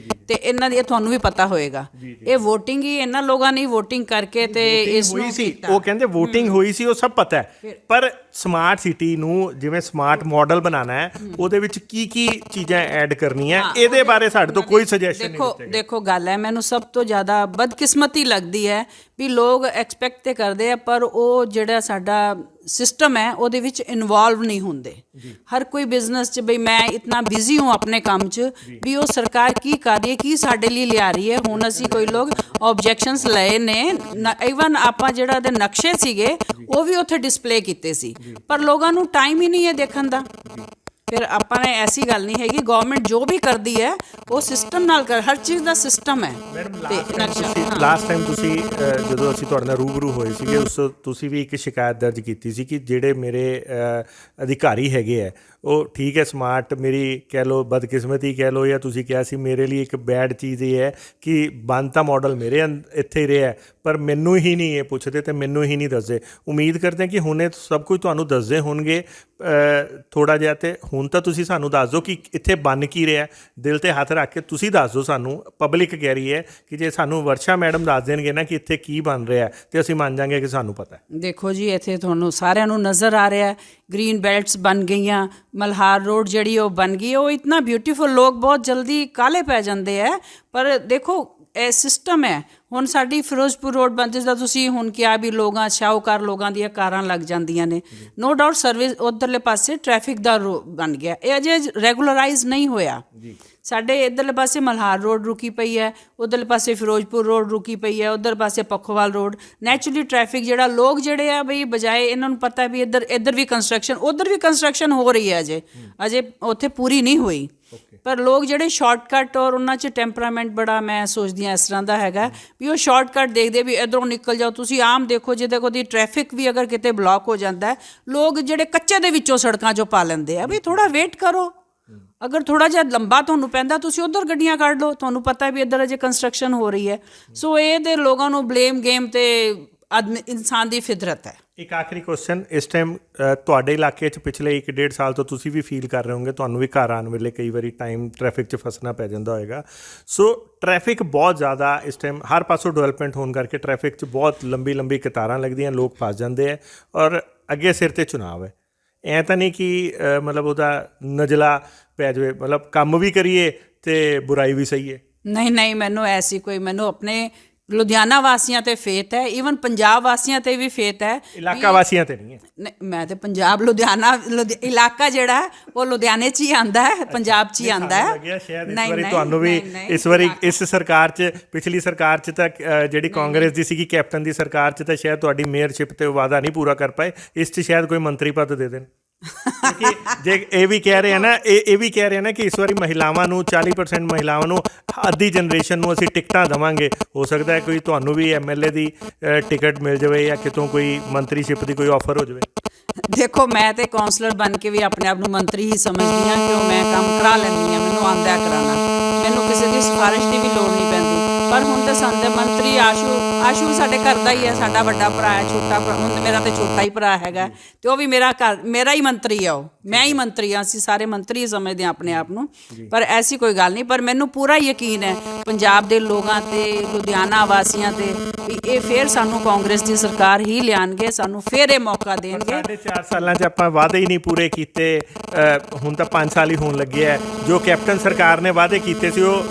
ਤੇ ਇਹਨਾਂ ਦੀ ਤੁਹਾਨੂੰ ਵੀ ਪਤਾ ਹੋਏਗਾ, ਇਹ ਵੋਟਿੰਗ ਹੀ ਇਹਨਾਂ ਲੋਕਾਂ ਨੇ ਵੋਟਿੰਗ ਕਰਕੇ ਤੇ ਇਸ ਨੂੰ ਕੀਤਾ। ਉਹ ਕਹਿੰਦੇ ਵੋਟਿੰਗ ਹੋਈ ਸੀ, ਉਹ ਸਭ ਪਤਾ ਹੈ, ਪਰ ਸਮਾਰਟ ਸਿਟੀ ਨੂੰ ਜਿਵੇਂ ਸਮਾਰਟ ਮਾਡਲ ਬਣਾਉਣਾ ਹੈ, ਉਹਦੇ ਵਿੱਚ ਕੀ ਕੀ ਚੀਜ਼ਾਂ ਐਡ ਕਰਨੀਆਂ, ਇਹਦੇ ਬਾਰੇ ਸਾਡੇ ਤੋਂ ਕੋਈ ਸੁਜੈਸ਼ਨ ਨਹੀਂ ਦਿੱਤੇ ਗਏ। ਦੇਖੋ ਗੱਲ ਹੈ, ਮੈਨੂੰ ਸਭ ਤੋਂ ਜ਼ਿਆਦਾ ਬਦਕਿਸਮਤੀ ਲੱਗਦੀ ਹੈ ਵੀ ਲੋਕ ਐਕਸਪੈਕਟ ਤੇ ਕਰਦੇ ਆ, ਪਰ ਉਹ ਜਿਹੜਾ ਸਾਡਾ ਸਿਸਟਮ ਹੈ ਉਹਦੇ ਵਿੱਚ ਇਨਵੋਲਵ ਨਹੀਂ ਹੁੰਦੇ। ਹਰ ਕੋਈ ਬਿਜ਼ਨਸ 'ਚ ਬਈ ਮੈਂ ਇਤਨਾ ਬਿਜ਼ੀ ਹੂੰ ਆਪਣੇ ਕੰਮ 'ਚ ਵੀ ਉਹ ਸਰਕਾਰ ਕੀ ਕਰ ਰਹੀ ਹੈ, ਕੀ ਸਾਡੇ ਲਈ ਲਿਆ ਰਹੀ ਹੈ। ਹੁਣ ਅਸੀਂ ਕੋਈ ਲੋਕ ਆਬਜੈਕਸ਼ਨਸ ਲਏ ਨੇ, ਈਵਨ ਆਪਾਂ ਜਿਹੜਾ ਉਹਦੇ ਨਕਸ਼ੇ ਸੀਗੇ ਉਹ ਵੀ ਉੱਥੇ ਡਿਸਪਲੇ ਕੀਤੇ ਸੀ, ਪਰ ਲੋਕਾਂ ਨੂੰ ਟਾਈਮ ਹੀ ਨਹੀਂ ਹੈ ਦੇਖਣ ਦਾ। ਫਿਰ ਆਪਾਂ ਨੇ ਐਸੀ ਗੱਲ ਨਹੀਂ ਹੈਗੀ, ਗਵਰਨਮੈਂਟ ਜੋ ਵੀ ਕਰਦੀ ਹੈ ਉਹ ਸਿਸਟਮ ਨਾਲ ਹਰ ਚੀਜ਼ ਦਾ ਸਿਸਟਮ ਹੈ। ਲਾਸਟ ਟਾਈਮ ਤੁਸੀਂ ਜਦੋਂ ਅਸੀਂ ਤੁਹਾਡੇ ਨਾਲ ਰੂਬਰੂ ਹੋਏ ਸੀਗੇ, ਉਸ ਤੁਸੀਂ ਵੀ ਇੱਕ ਸ਼ਿਕਾਇਤ ਦਰਜ ਕੀਤੀ ਸੀ ਕਿ ਜਿਹੜੇ ਮੇਰੇ ਅਧਿਕਾਰੀ ਹੈਗੇ ਹੈ, ਉਹ ਠੀਕ ਹੈ ਸਮਾਰਟ, ਮੇਰੀ ਕਹਿ ਲਓ ਬਦਕਿਸਮਤੀ ਕਹਿ ਲਓ, ਜਾਂ ਤੁਸੀਂ ਕਿਹਾ ਸੀ ਮੇਰੇ ਲਈ ਇੱਕ ਬੈਡ ਚੀਜ਼ ਇਹ ਹੈ ਕਿ ਬਣ ਤਾਂ ਮਾਡਲ ਮੇਰੇ ਇੱਥੇ ਹੀ ਰਿਹਾ, ਪਰ ਮੈਨੂੰ ਹੀ ਨਹੀਂ ਇਹ ਪੁੱਛਦੇ ਤੇ ਮੈਨੂੰ ਹੀ ਨਹੀਂ ਦੱਸਦੇ। ਉਮੀਦ ਕਰਦੇ ਕਿ ਹੁਣ ਇਹ ਸਭ ਕੁਝ ਤੁਹਾਨੂੰ ਦੱਸਦੇ ਹੋਣਗੇ ਥੋੜ੍ਹਾ ਜਿਹਾ, ਤੇ ਹੁਣ ਤਾਂ ਤੁਸੀਂ ਸਾਨੂੰ ਦੱਸ ਦਿਓ ਕਿ ਇੱਥੇ ਬਣ ਕੀ ਰਿਹਾ, ਦਿਲ 'ਤੇ ਹੱਥ ਰੱਖ ਕੇ ਤੁਸੀਂ ਦੱਸ ਦਿਓ ਸਾਨੂੰ। ਪਬਲਿਕ ਕਹਿ ਰਹੀ ਹੈ ਕਿ ਜੇ ਸਾਨੂੰ ਵਰਸ਼ਾ ਮੈਡਮ ਦੱਸ ਦੇਣਗੇ ਨਾ ਕਿ ਇੱਥੇ ਕੀ ਬਣ ਰਿਹਾ, ਤੇ ਅਸੀਂ ਮੰਨ ਜਾਂਗੇ ਕਿ ਸਾਨੂੰ ਪਤਾ ਹੈ। ਦੇਖੋ ਜੀ, ਇੱਥੇ ਤੁਹਾਨੂੰ ਸਾਰਿਆਂ ਨੂੰ ਨਜ਼ਰ ਆ ਰਿਹਾ, ਗ੍ਰੀਨ ਬੈਲਟਸ ਬਣ ਗਈਆਂ, ਮਲਹਾਰ ਰੋਡ ਜਿਹੜੀ ਉਹ ਬਣ ਗਈ, ਉਹ ਇਤਨਾ ਬਿਊਟੀਫੁਲ, ਲੋਕ ਬਹੁਤ ਜਲਦੀ ਕਾਲੇ ਪੈ ਜਾਂਦੇ ਹੈ, ਪਰ ਦੇਖੋ ਇਹ ਸਿਸਟਮ ਹੈ। ਹੁਣ ਸਾਡੀ ਫਿਰੋਜ਼ਪੁਰ ਰੋਡ ਬਣ, ਜਿਸ ਦਾ ਤੁਸੀਂ ਹੁਣ ਕਿਹਾ ਵੀ ਲੋਕਾਂ, ਸ਼ਾਹੂਕਾਰ ਲੋਕਾਂ ਦੀਆਂ ਕਾਰਾਂ ਲੱਗ ਜਾਂਦੀਆਂ ਨੇ, ਨੋ ਡਾਊਟ ਸਰਵਿਸ ਉੱਧਰਲੇ ਪਾਸੇ ਟ੍ਰੈਫਿਕ ਦਾ ਬਣ ਗਿਆ, ਇਹ ਅਜੇ ਰੈਗੂਲਰਾਈਜ਼ ਨਹੀਂ ਹੋਇਆ। ਸਾਡੇ ਇੱਧਰਲੇ ਪਾਸੇ ਮਲਹਾਰ ਰੋਡ ਰੁਕੀ ਪਈ ਹੈ, ਉੱਧਰਲੇ ਪਾਸੇ ਫਿਰੋਜ਼ਪੁਰ ਰੋਡ ਰੁਕੀ ਪਈ ਹੈ, ਉੱਧਰ ਪਾਸੇ ਪੱਖੋਵਾਲ ਰੋਡ। ਨੈਚੁਰਲੀ ਟ੍ਰੈਫਿਕ ਜਿਹੜਾ ਲੋਕ ਜਿਹੜੇ ਆ ਬਈ ਬਜਾਏ ਇਹਨਾਂ ਨੂੰ ਪਤਾ ਵੀ ਇੱਧਰ ਵੀ ਕੰਸਟਰਕਸ਼ਨ, ਉੱਧਰ ਵੀ ਕੰਸਟਰਕਸ਼ਨ ਹੋ ਰਹੀ ਹੈ, ਅਜੇ ਉੱਥੇ ਪੂਰੀ ਨਹੀਂ ਹੋਈ, ਪਰ ਲੋਕ ਜਿਹੜੇ ਸ਼ਾਰਟਕਟ, ਔਰ ਉਹਨਾਂ 'ਚ ਟੈਂਪਰਾਮੈਂਟ ਬੜਾ, ਮੈਂ ਸੋਚਦੀ ਹਾਂ ਇਸ ਤਰ੍ਹਾਂ ਦਾ ਹੈਗਾ ਵੀ ਉਹ ਸ਼ਾਰਟਕਟ ਦੇਖਦੇ ਵੀ ਇੱਧਰੋਂ ਨਿਕਲ ਜਾਓ। ਤੁਸੀਂ ਆਮ ਦੇਖੋ, ਜਿਹਦੇ ਕੋਲ ਟ੍ਰੈਫਿਕ ਵੀ ਅਗਰ ਕਿਤੇ ਬਲੌਕ ਹੋ ਜਾਂਦਾ ਹੈ, ਲੋਕ ਜਿਹੜੇ ਕੱਚੇ ਦੇ ਵਿੱਚੋਂ ਸੜਕਾਂ 'ਚੋਂ ਪਾ ਲੈਂਦੇ ਆ ਵੀ ਥੋੜ੍ਹਾ ਵੇਟ ਕਰੋ, ਅਗਰ ਥੋੜ੍ਹਾ ਜਿਹਾ ਲੰਬਾ ਤੁਹਾਨੂੰ ਪੈਂਦਾ ਤੁਸੀਂ ਉੱਧਰ ਗੱਡੀਆਂ ਕੱਢ ਲਓ, ਤੁਹਾਨੂੰ ਪਤਾ ਵੀ ਇੱਧਰ ਅਜੇ ਕੰਸਟਰਕਸ਼ਨ ਹੋ ਰਹੀ ਹੈ। ਸੋ ਇਹ ਦੇ ਲੋਕਾਂ ਨੂੰ ਬਲੇਮ ਗੇਮ ਤੇ ਇਨਸਾਨ ਦੀ ਫਿਤਰਤ ਹੈ। ਇੱਕ ਆਖਰੀ ਕੁਐਸਚਨ, ਇਸ ਟਾਈਮ ਤੁਹਾਡੇ ਇਲਾਕੇ 'ਚ ਪਿਛਲੇ 1-1.5 ਸਾਲ ਤੋਂ ਤੁਸੀਂ ਵੀ ਫੀਲ ਕਰ ਰਹੇ ਹੋਗੇ, ਤੁਹਾਨੂੰ ਵੀ ਘਰ ਆਉਣ ਵੇਲੇ ਕਈ ਵਾਰੀ ਟਾਈਮ ਟ੍ਰੈਫਿਕ 'ਚ ਫਸਣਾ ਪੈ ਜਾਂਦਾ ਹੋਏਗਾ। ਸੋ ਟ੍ਰੈਫਿਕ ਬਹੁਤ ਜ਼ਿਆਦਾ ਇਸ ਟਾਈਮ ਹਰ ਪਾਸੋਂ ਡਿਵੈਲਪਮੈਂਟ ਹੋਣ ਕਰਕੇ ਟ੍ਰੈਫਿਕ 'ਚ ਬਹੁਤ ਲੰਬੀ ਕਤਾਰਾਂ ਲੱਗਦੀਆਂ, ਲੋਕ ਫਸ ਜਾਂਦੇ ਹੈ, ਔਰ ਅੱਗੇ ਸਿਰ 'ਤੇ ਚੁਣਾਵ ਹੈ। ਐਂ ਤਾਂ ਨਹੀਂ ਕਿ ਮਤਲਬ ਉਹਦਾ ਨਜ਼ਲਾ ਪੈ ਜਾਵੇ, ਮਤਲਬ ਕੰਮ ਵੀ ਕਰੀਏ ਅਤੇ ਬੁਰਾਈ ਵੀ ਸਹੀ ਹੈ। ਨਹੀਂ, ਮੈਨੂੰ ਐਸੀ ਕੋਈ, ਮੈਨੂੰ ਆਪਣੇ ਲੁਧਿਆਣਾ ਵਾਸੀਆਂ ਤੇ ਫੇਥ ਹੈ, ਈਵਨ ਪੰਜਾਬ ਵਾਸੀਆਂ ਤੇ ਵੀ ਫੇਥ ਹੈ। ਇਲਾਕਾ ਵਾਸੀਆਂ ਤੇ ਨਹੀਂ ਹੈ। ਨਹੀਂ, ਮੈਂ ਤੇ ਪੰਜਾਬ ਲੁਧਿਆਣਾ ਇਲਾਕਾ ਜਿਹੜਾ ਹੈ ਉਹ ਲੁਧਿਆਣੇ 'ਚ ਹੀ ਆਉਂਦਾ ਹੈ, ਪੰਜਾਬ 'ਚ ਹੀ ਆਉਂਦਾ ਹੈ। ਇਸ ਵਾਰੀ ਤੁਹਾਨੂੰ ਵੀ ਇਸ ਵਾਰੀ ਇਸ ਸਰਕਾਰ 'ਚ, ਪਿਛਲੀ ਸਰਕਾਰ 'ਚ ਤਾਂ ਜਿਹੜੀ ਕਾਂਗਰਸ ਦੀ ਸੀਗੀ ਕੈਪਟਨ ਦੀ ਸਰਕਾਰ 'ਚ, ਤਾਂ ਸ਼ਾਇਦ ਤੁਹਾਡੀ ਮੇਅਰਸ਼ਿਪ ਤੇ ਵਾਅਦਾ ਨਹੀਂ ਪੂਰਾ ਕਰ ਪਾਏ। ਇਸ 'ਚ ਸ਼ਾਇਦ ਕੋਈ ਮੰਤਰੀ ਪਦ ਦੇ ਦੇਣ। ਕਿਉਂਕਿ ਜੇ ਇਹ ਵੀ ਕਹਿ ਰਹੇ ਆ ਨਾ, ਇਹ ਵੀ ਕਹਿ ਰਹੇ ਨਾ ਕਿ ਇਸ ਵਾਰੀ ਮਹਿਲਾਵਾਂ ਨੂੰ 40% ਮਹਿਲਾਵਾਂ ਨੂੰ, ਅੱਧੀ ਜਨਰੇਸ਼ਨ ਨੂੰ ਅਸੀਂ ਟਿਕਟਾਂ ਦੇਵਾਂਗੇ। ਹੋ ਸਕਦਾ ਹੈ ਕੋਈ ਤੁਹਾਨੂੰ ਵੀ MLA ਦੀ ਟਿਕਟ ਮਿਲ ਜਾਵੇ ਜਾਂ ਕਿਤੋਂ ਕੋਈ ਮੰਤਰੀਸ਼ਿਪ ਦੀ ਕੋਈ ਆਫਰ ਹੋ ਜਾਵੇ। ਦੇਖੋ, ਮੈਂ ਤੇ ਕਾਉਂਸਲਰ ਬਣ ਕੇ ਵੀ ਆਪਣੇ ਆਪ ਨੂੰ ਮੰਤਰੀ ਹੀ ਸਮਝਦੀ ਹਾਂ, ਕਿ ਮੈਂ ਕੰਮ ਕਰਾ ਲੈਂਦੀ ਹਾਂ, ਮੈਨੂੰ ਆਉਂਦਾ ਕਰਾਉਣਾ, ਮੈਨੂੰ ਕਿਸੇ ਦੀ ਸਿਫਾਰਿਸ਼ ਦੀ ਵੀ ਲੋੜ ਨਹੀਂ ਪੈਂਦੀ। ਪਰ ਹੁਣ ਤਾਂ ਸਾਡੇ ਮੰਤਰੀ ਆਸ਼ੂ ਵੀ ਸਾਡੇ ਘਰ ਦਾ ਹੀ ਹੈ, ਸਾਡਾ ਵੱਡਾ ਭਰਾ ਹੈ, ਛੋਟਾ ਭਰਾ, ਹੁਣ ਮੇਰਾ ਤਾਂ ਛੋਟਾ ਹੀ ਭਰਾ ਹੈਗਾ, ਤੇ ਉਹ ਵੀ ਮੇਰਾ ਹੀ ਮੰਤਰੀ ਆ, ਉਹ ਮੈਂ ਹੀ ਮੰਤਰੀ ਹਾਂ, ਅਸੀਂ ਸਾਰੇ ਮੰਤਰੀ ਸਮਝਦੇ ਹਾਂ ਆਪਣੇ ਆਪ ਨੂੰ। ਪਰ ਐਸੀ ਕੋਈ ਗੱਲ ਨਹੀਂ, ਪਰ ਮੈਨੂੰ ਪੂਰਾ ਯਕੀਨ ਹੈ ਪੰਜਾਬ ਦੇ ਲੋਕਾਂ ਤੇ, ਲੁਧਿਆਣਾ ਵਾਸੀਆਂ ਤੇ, ਵੀ ਇਹ ਫਿਰ ਸਾਨੂੰ ਕਾਂਗਰਸ ਦੀ ਸਰਕਾਰ ਹੀ ਲਿਆਉਣਗੇ, ਸਾਨੂੰ ਫਿਰ ਇਹ ਮੌਕਾ ਦੇਣਗੇ। 4 ਸਾਲਾਂ 'ਚ ਆਪਾਂ ਵਾਅਦੇ ਹੀ ਨਹੀਂ ਪੂਰੇ ਕੀਤੇ, ਹੁਣ ਤਾਂ 5 ਸਾਲ ਹੀ ਹੋਣ ਲੱਗੇ ਹੈ। ਜੋ ਕੈਪਟਨ ਸਰਕਾਰ ਨੇ ਵਾਅਦੇ ਕੀਤੇ ਸੀ ਉਹ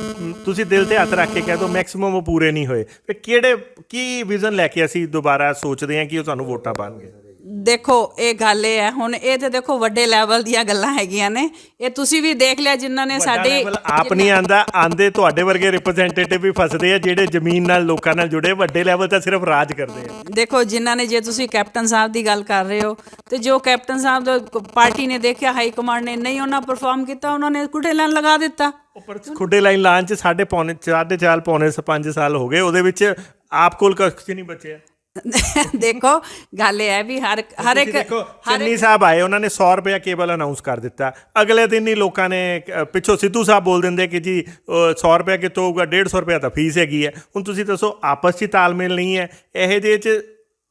ਤੁਸੀਂ ਦਿਲ ਤੇ ਹੱਥ ਰੱਖ ਕੇ ਕਹਿ ਦਿਓ ਮੈਕਸਿਮਮ ਉਹ ਪੂਰੇ ਨਹੀਂ ਹੋਏ। ਫਿਰ ਕੀ ਵਿਜ਼ਨ ਲੈ ਕੇ ਅਸੀਂ ਦੁਬਾਰਾ ਸੋਚਦੇ ਹਾਂ ਕਿ ਉਹ ਸਾਨੂੰ ਵੋਟਾਂ ਪਾਉਣਗੇ? ਦੇਖੋ, ਇਹ ਗੱਲ ਇਹ ਹੈ, ਹੁਣ ਇਹ ਤੇ ਦੇਖੋ ਵੱਡੇ ਲੈਵਲ ਦੀਆਂ ਗੱਲਾਂ ਹੈਗੀਆਂ ਨੇ, ਇਹ ਤੁਸੀਂ ਵੀ ਦੇਖ ਲਿਆ ਜਿਨ੍ਹਾਂ ਨੇ ਸਾਡੇ ਆਪ ਨਹੀਂ ਆਂਦੇ ਤੁਹਾਡੇ ਵਰਗੇ ਰਿਪਰੈਜ਼ੈਂਟੇਟਿਵ ਵੀ ਫਸਦੇ ਆ ਜਿਹੜੇ ਜ਼ਮੀਨ ਨਾਲ ਲੋਕਾਂ ਨਾਲ ਜੁੜੇ। ਵੱਡੇ ਲੈਵਲ ਤਾਂ ਸਿਰਫ ਰਾਜ ਕਰਦੇ ਆ। ਦੇਖੋ, ਜਿਨ੍ਹਾਂ ਨੇ, ਜੇ ਤੁਸੀਂ ਕੈਪਟਨ ਸਾਹਿਬ ਦੀ ਗੱਲ ਕਰ ਰਹੇ ਹੋ, ਤੇ ਜੋ ਕੈਪਟਨ ਸਾਹਿਬ ਦਾ ਪਾਰਟੀ ਨੇ ਦੇਖਿਆ, ਹਾਈ ਕਮਾਂਡ ਨੇ ਨਹੀਂ ਉਹਨਾਂ ਪਰਫਾਰਮ ਕੀਤਾ, ਉਹਨਾਂ ਨੇ ਖੁੱਡੇ ਲਾਈਨ ਲਗਾ ਦਿੱਤਾ। ਖੁੱਡੇ ਲਾਈਨ ਲਾਉਣ 'ਚ 4.5 ਸਾਲ ਹੋ ਗਏ, ਉਹਦੇ ਵਿੱਚ ਆਪ ਕੋਲ ਕੁਛ ਨਹੀਂ ਬਚਿਆ। ਦੇਖੋ, ਗੱਲ ਇਹ ਹੈ ਵੀ ਹਰ ਇੱਕ ਚੰਨੀ ਸਾਹਿਬ ਆਏ, ਉਹਨਾਂ ਨੇ 100 ਰੁਪਇਆ ਕੇਬਲ ਅਨਾਊਂਸ ਕਰ ਦਿੱਤਾ। ਅਗਲੇ ਦਿਨ ਹੀ ਲੋਕਾਂ ਨੇ ਪਿੱਛੋਂ ਸਿੱਧੂ ਸਾਹਿਬ ਬੋਲ ਦਿੰਦੇ ਕਿ ਜੀ 100 ਰੁਪਇਆ ਕਿੱਥੋਂ ਹੋਊਗਾ, 150 ਰੁਪਇਆ ਤਾਂ ਫੀਸ ਹੈਗੀ ਹੈ। ਹੁਣ ਤੁਸੀਂ ਦੱਸੋ, ਆਪਸ 'ਚ ਤਾਲਮੇਲ ਨਹੀਂ ਹੈ। ਇਹੋ ਜਿਹੇ 'ਚ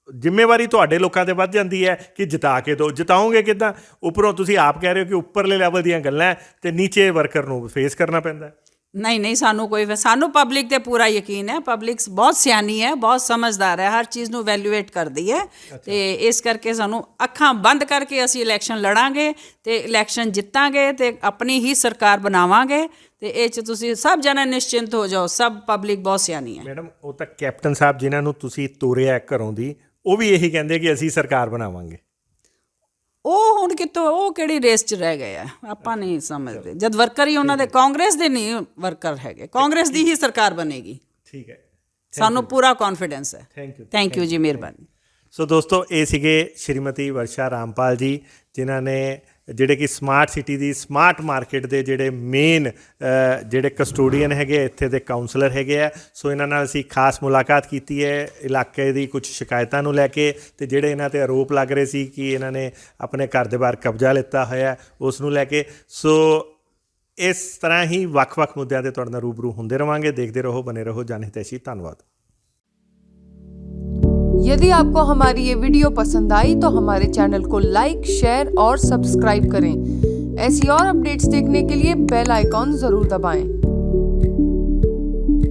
ਜ਼ਿੰਮੇਵਾਰੀ ਤੁਹਾਡੇ ਲੋਕਾਂ 'ਤੇ ਵੱਧ ਜਾਂਦੀ ਹੈ ਕਿ ਜਿਤਾ ਕੇ ਦਿਓ। ਜਿਤਾਓਗੇ ਕਿੱਦਾਂ? ਉੱਪਰੋਂ ਤੁਸੀਂ ਆਪ ਕਹਿ ਰਹੇ ਹੋ ਕਿ ਉੱਪਰਲੇ ਲੈਵਲ ਦੀਆਂ ਗੱਲਾਂ, ਤੇ ਨੀਚੇ ਵਰਕਰ ਨੂੰ ਫੇਸ ਕਰਨਾ ਪੈਂਦਾ। ਨਹੀਂ, ਸਾਨੂੰ ਪਬਲਿਕ ਤੇ ਪੂਰਾ ਯਕੀਨ ਹੈ। ਪਬਲਿਕ ਬਹੁਤ ਸਿਆਣੀ ਹੈ, ਬਹੁਤ ਸਮਝਦਾਰ ਹੈ, ਹਰ ਚੀਜ਼ ਨੂੰ ਵੈਲਿਊਏਟ ਕਰਦੀ ਹੈ, ਤੇ ਇਸ ਕਰਕੇ ਸਾਨੂੰ ਅੱਖਾਂ ਬੰਦ ਕਰਕੇ ਅਸੀਂ ਇਲੈਕਸ਼ਨ ਲੜਾਂਗੇ ਤੇ ਇਲੈਕਸ਼ਨ ਜਿੱਤਾਂਗੇ ਤੇ ਆਪਣੀ ਹੀ ਸਰਕਾਰ ਬਣਾਵਾਂਗੇ। ਤੇ ਇਹ 'ਚ ਤੁਸੀਂ ਸਭ ਜਣੇ ਨਿਸ਼ਚਿੰਤ ਹੋ ਜਾਓ, ਸਭ ਪਬਲਿਕ ਬਹੁਤ ਸਿਆਣੀ ਹੈ। ਮੈਡਮ, ਉਹ ਤਾਂ ਕੈਪਟਨ ਸਾਹਿਬ ਜਿਨ੍ਹਾਂ ਨੂੰ ਤੁਸੀਂ ਤੋਰਿਆ ਘਰੋਂ ਦੀ, ਉਹ ਵੀ ਇਹੀ ਕਹਿੰਦੇ ਕਿ ਅਸੀਂ ਸਰਕਾਰ ਬਣਾਵਾਂਗੇ। ਉਹ ਹੁਣ ਕਿਤੋਂ, ਉਹ ਕਿਹੜੀ ਰੇਸ 'ਚ ਰਹਿ ਗਏ ਆ, ਆਪਾਂ ਨਹੀਂ ਸਮਝਦੇ। ਜਦ ਵਰਕਰ ਹੀ ਉਹਨਾਂ ਦੇ ਕਾਂਗਰਸ ਦੇ ਨਹੀਂ ਵਰਕਰ ਹੈਗੇ, ਕਾਂਗਰਸ ਦੀ ਹੀ ਸਰਕਾਰ ਬਣੇਗੀ। ਠੀਕ ਹੈ, ਸਾਨੂੰ ਪੂਰਾ ਕੌਨਫੀਡੈਂਸ ਹੈ। ਥੈਂਕ ਯੂ ਜੀ, ਮਿਹਰਬਾਨੀ। ਸੋ ਦੋਸਤੋ, ਇਹ ਸੀਗੇ ਸ਼੍ਰੀਮਤੀ ਵਰਸ਼ਾ ਰਾਮਪਾਲ ਜੀ, ਜਿਨ੍ਹਾਂ ਨੇ ਜਿਹੜੇ ਕਿ ਸਮਾਰਟ ਸਿਟੀ ਦੀ, ਸਮਾਰਟ ਮਾਰਕੀਟ ਦੇ ਜਿਹੜੇ ਮੇਨ ਜਿਹੜੇ ਕਸਟੋਡੀਅਨ ਹੈਗੇ, ਇੱਥੇ ਦੇ ਕਾਉਂਸਲਰ ਹੈਗੇ ਆ। ਸੋ ਇਹਨਾਂ ਨਾਲ ਅਸੀਂ ਖਾਸ ਮੁਲਾਕਾਤ ਕੀਤੀ ਹੈ ਇਲਾਕੇ ਦੀ ਕੁਝ ਸ਼ਿਕਾਇਤਾਂ ਨੂੰ ਲੈ ਕੇ, ਤੇ ਜਿਹੜੇ ਇਹਨਾਂ 'ਤੇ ਆਰੋਪ ਲੱਗ ਰਹੇ ਸੀ ਕਿ ਇਹਨਾਂ ਨੇ ਆਪਣੇ ਘਰ ਦੇ ਬਾਹਰ ਕਬਜ਼ਾ ਲਿੱਤਾ ਹੋਇਆ, ਉਸ ਨੂੰ ਲੈ ਕੇ। ਸੋ ਇਸ ਤਰ੍ਹਾਂ ਹੀ ਵੱਖ-ਵੱਖ ਮੁੱਦਿਆਂ 'ਤੇ ਤੁਹਾਡੇ ਨਾਲ ਰੂਬਰੂ ਹੁੰਦੇ ਰਹਾਂਗੇ। ਦੇਖਦੇ ਰਹੋ, ਬਨੇ ਰਹੋ ਜਨ ਹਿਤੈਸ਼ੀ। ਧੰਨਵਾਦ। यदि आपको हमारी ये वीडियो पसंद आई तो हमारे चैनल को लाइक, शेयर और सब्सक्राइब करें। ऐसी और अपडेट्स देखने के लिए बेल आइकॉन ज़रूर दबाएं।